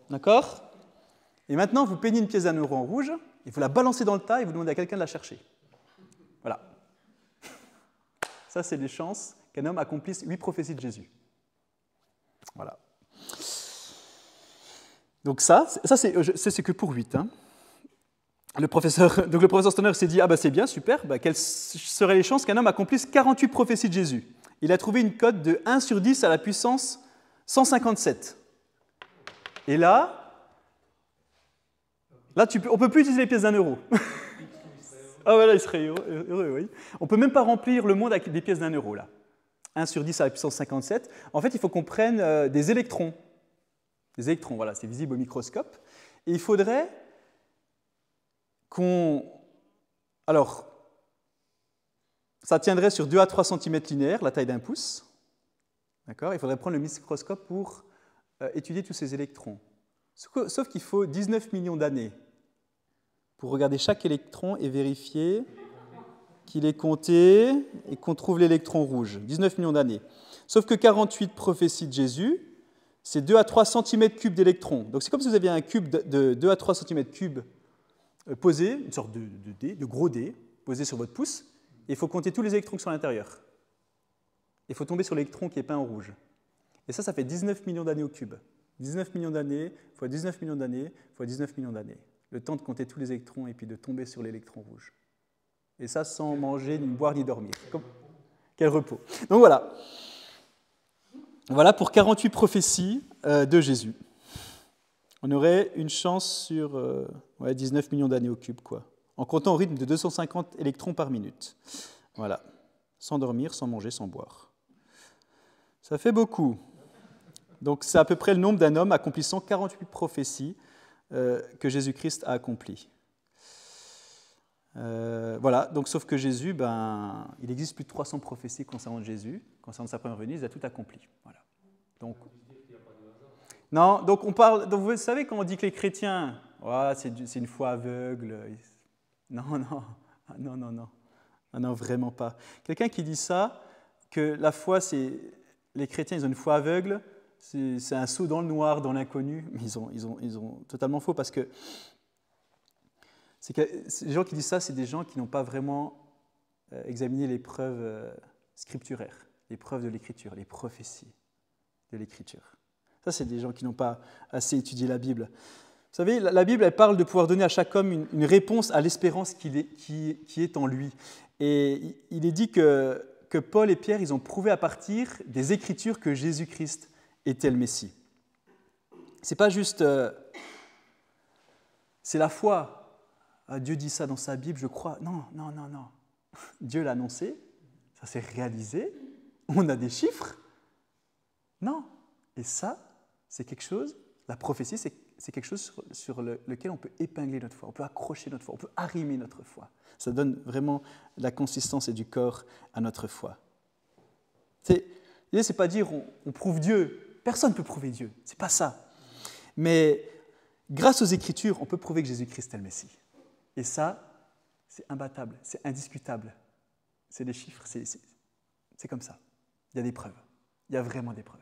D'accord ? Et maintenant, vous peignez une pièce d'1 euro en rouge, et vous la balancez dans le tas et vous demandez à quelqu'un de la chercher. Voilà. Ça, c'est les chances qu'un homme accomplisse 8 prophéties de Jésus. Voilà. Donc ça c'est que pour 8. Le professeur Stoner s'est dit, c'est bien, super, quelles seraient les chances qu'un homme accomplisse 48 prophéties de Jésus ? Il a trouvé une cote de 1 sur 10 à la puissance 157. Et là on ne peut plus utiliser les pièces d'1 euro. Ah voilà, il serait heureux, oui. On ne peut même pas remplir le monde avec des pièces d'1 euro, là. 1 sur 10 à la puissance 57. En fait, il faut qu'on prenne des électrons. Des électrons, voilà, c'est visible au microscope. Et il faudrait Alors, ça tiendrait sur 2 à 3 cm linéaires, la taille d'un pouce. D'accord ? Il faudrait prendre le microscope pour étudier tous ces électrons. Sauf qu'il faut 19 millions d'années pour regarder chaque électron et vérifier qu'il est compté et qu'on trouve l'électron rouge. 19 millions d'années. Sauf que 48 prophéties de Jésus, c'est 2 à 3 cm3 d'électrons. Donc c'est comme si vous aviez un cube de 2 à 3 cm3 posé, une sorte de gros dé, posé sur votre pouce, et il faut compter tous les électrons qui sont à l'intérieur. Il faut tomber sur l'électron qui est peint en rouge. Et ça fait 19 millions d'années au cube. 19 millions d'années, fois 19 millions d'années, fois 19 millions d'années. Le temps de compter tous les électrons et puis de tomber sur l'électron rouge. Et ça sans manger, ni boire, ni dormir. Quel repos. Donc voilà. Voilà pour 48 prophéties de Jésus. On aurait une chance sur 19 millions d'années au cube, quoi. En comptant au rythme de 250 électrons par minute. Voilà. Sans dormir, sans manger, sans boire. Ça fait beaucoup. Donc c'est à peu près le nombre d'un homme accomplissant 48 prophéties que Jésus-Christ a accomplies. Voilà, donc sauf que Jésus, il existe plus de 300 prophéties concernant Jésus, concernant sa première venue, il a tout accompli. Voilà. Donc, non, donc on parle. Donc vous savez quand on dit que les chrétiens, c'est une foi aveugle. Non, vraiment pas. Quelqu'un qui dit ça, que la foi, les chrétiens, ils ont une foi aveugle, c'est un saut dans le noir, dans l'inconnu. Mais ils ont totalement faux parce que les gens qui disent ça, c'est des gens qui n'ont pas vraiment examiner les preuves scripturaires, les preuves de l'Écriture, les prophéties de l'Écriture. Ça, c'est des gens qui n'ont pas assez étudié la Bible. Vous savez, la Bible, elle parle de pouvoir donner à chaque homme une réponse à l'espérance qui est en lui. Et il est dit que Paul et Pierre, ils ont prouvé à partir des Écritures que Jésus-Christ était le Messie. C'est pas juste... c'est la foi. Ah, Dieu dit ça dans sa Bible, je crois. Non. Dieu l'a annoncé, ça s'est réalisé, on a des chiffres. Non. Et ça, c'est quelque chose, la prophétie, c'est quelque chose sur lequel on peut épingler notre foi, on peut accrocher notre foi, on peut arrimer notre foi. Ça donne vraiment de la consistance et du corps à notre foi. L'idée, c'est pas dire on prouve Dieu. Personne ne peut prouver Dieu. C'est pas ça. Mais grâce aux Écritures, on peut prouver que Jésus-Christ est le Messie. Et ça, c'est imbattable, c'est indiscutable. C'est des chiffres, c'est comme ça. Il y a des preuves. Il y a vraiment des preuves.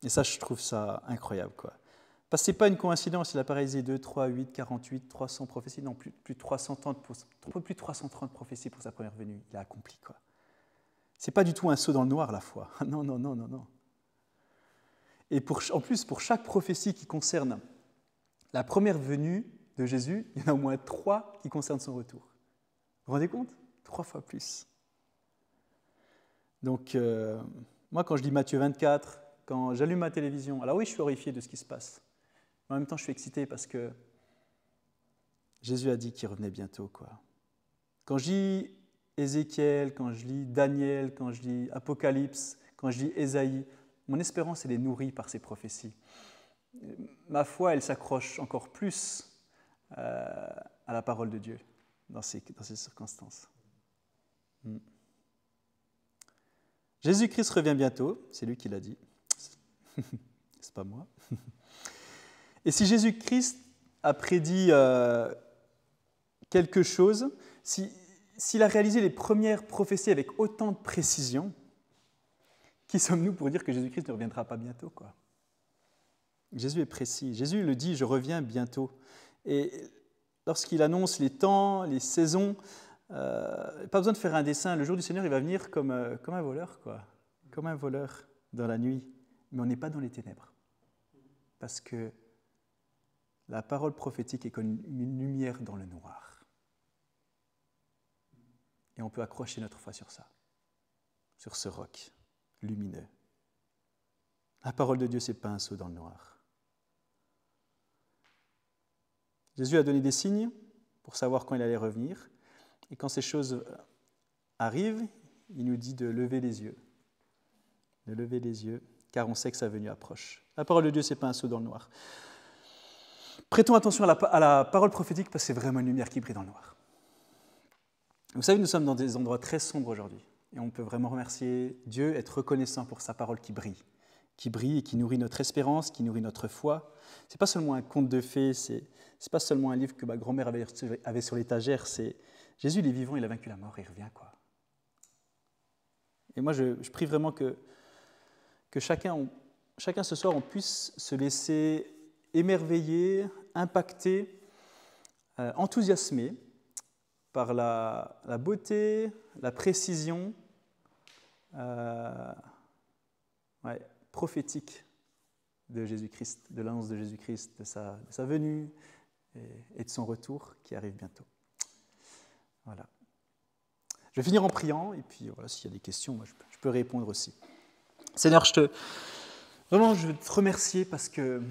Et ça, je trouve ça incroyable, quoi. Parce que ce n'est pas une coïncidence, il a paralysé 2, 3, 8, 48, 300 prophéties, non, plus de 330 prophéties pour sa première venue. Il a accompli, quoi. Ce n'est pas du tout un saut dans le noir, la foi. Non. Et en plus, pour chaque prophétie qui concerne la première venue de Jésus, il y en a au moins 3 qui concernent son retour. Vous vous rendez compte ? 3 fois plus. Donc, moi, quand je lis Matthieu 24, quand j'allume ma télévision, alors oui, je suis horrifié de ce qui se passe. Mais en même temps, je suis excité parce que Jésus a dit qu'il revenait bientôt, quoi. Quand je lis Ézéchiel, quand je lis Daniel, quand je lis Apocalypse, quand je lis Ésaïe, mon espérance, elle est nourrie par ces prophéties. Ma foi, elle s'accroche encore plus à la parole de Dieu dans ces circonstances. Jésus-Christ revient bientôt, c'est lui qui l'a dit. C'est pas moi. Et si Jésus-Christ a prédit quelque chose, s'il a réalisé les premières prophéties avec autant de précision, qui sommes-nous pour dire que Jésus-Christ ne reviendra pas bientôt, quoi ? Jésus est précis. Jésus le dit, je reviens bientôt. Et lorsqu'il annonce les temps, les saisons, pas besoin de faire un dessin. Le jour du Seigneur, il va venir comme un voleur, quoi. Comme un voleur dans la nuit. Mais on n'est pas dans les ténèbres. Parce que la parole prophétique est comme une lumière dans le noir. Et on peut accrocher notre foi sur ça, sur ce roc lumineux. La parole de Dieu, ce n'est pas un saut dans le noir. Jésus a donné des signes pour savoir quand il allait revenir. Et quand ces choses arrivent, il nous dit de lever les yeux. De lever les yeux, car on sait que sa venue approche. La parole de Dieu, ce n'est pas un saut dans le noir. Prêtons attention à la parole prophétique parce que c'est vraiment une lumière qui brille dans le noir. Vous savez, nous sommes dans des endroits très sombres aujourd'hui. Et on peut vraiment remercier Dieu, être reconnaissant pour sa parole qui brille et qui nourrit notre espérance, qui nourrit notre foi. Ce n'est pas seulement un conte de fées, ce n'est pas seulement un livre que ma grand-mère avait sur l'étagère, c'est Jésus, il est vivant, il a vaincu la mort, il revient, quoi. Et moi, je prie vraiment que chacun ce soir, on puisse se laisser émerveiller, impacter, enthousiasmer par la beauté, la précision prophétique de Jésus-Christ, de l'annonce de Jésus-Christ, de sa venue et de son retour qui arrive bientôt. Voilà. Je vais finir en priant, et puis voilà, s'il y a des questions, moi, je peux répondre aussi. Seigneur, je veux te remercier parce que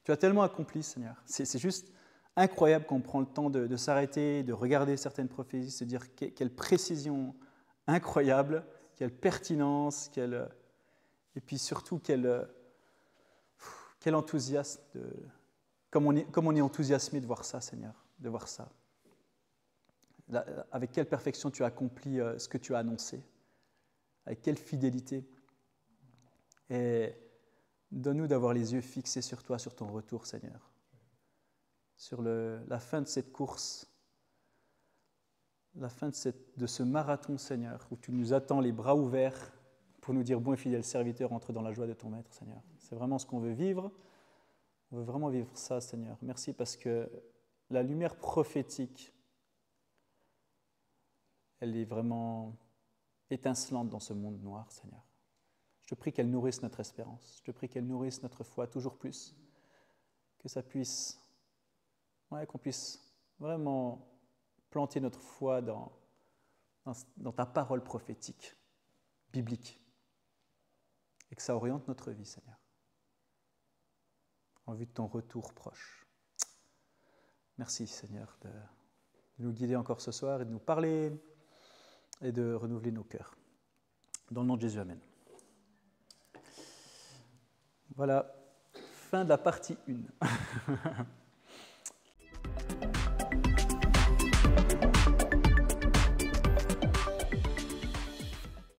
tu as tellement accompli, Seigneur. C'est juste incroyable qu'on prend le temps de s'arrêter, de regarder certaines prophéties, se dire quelle précision incroyable, quelle pertinence, et puis surtout quel enthousiasme, comme on est enthousiasmé de voir ça, Seigneur, de voir ça. Avec quelle perfection tu as accompli ce que tu as annoncé, avec quelle fidélité. Et donne-nous d'avoir les yeux fixés sur toi, sur ton retour, Seigneur. Sur la fin de cette course, la fin de ce marathon, Seigneur, où tu nous attends les bras ouverts pour nous dire, bon et fidèle serviteur, entre dans la joie de ton maître, Seigneur. C'est vraiment ce qu'on veut vivre. On veut vraiment vivre ça, Seigneur. Merci parce que la lumière prophétique elle est vraiment étincelante dans ce monde noir, Seigneur. Je te prie qu'elle nourrisse notre espérance. Je te prie qu'elle nourrisse notre foi toujours plus. Que ça puisse, qu'on puisse vraiment planter notre foi dans ta parole prophétique, biblique. Et que ça oriente notre vie, Seigneur. En vue de ton retour proche. Merci, Seigneur, de nous guider encore ce soir et de nous parler et de renouveler nos cœurs. Dans le nom de Jésus, amen. Voilà, fin de la partie 1.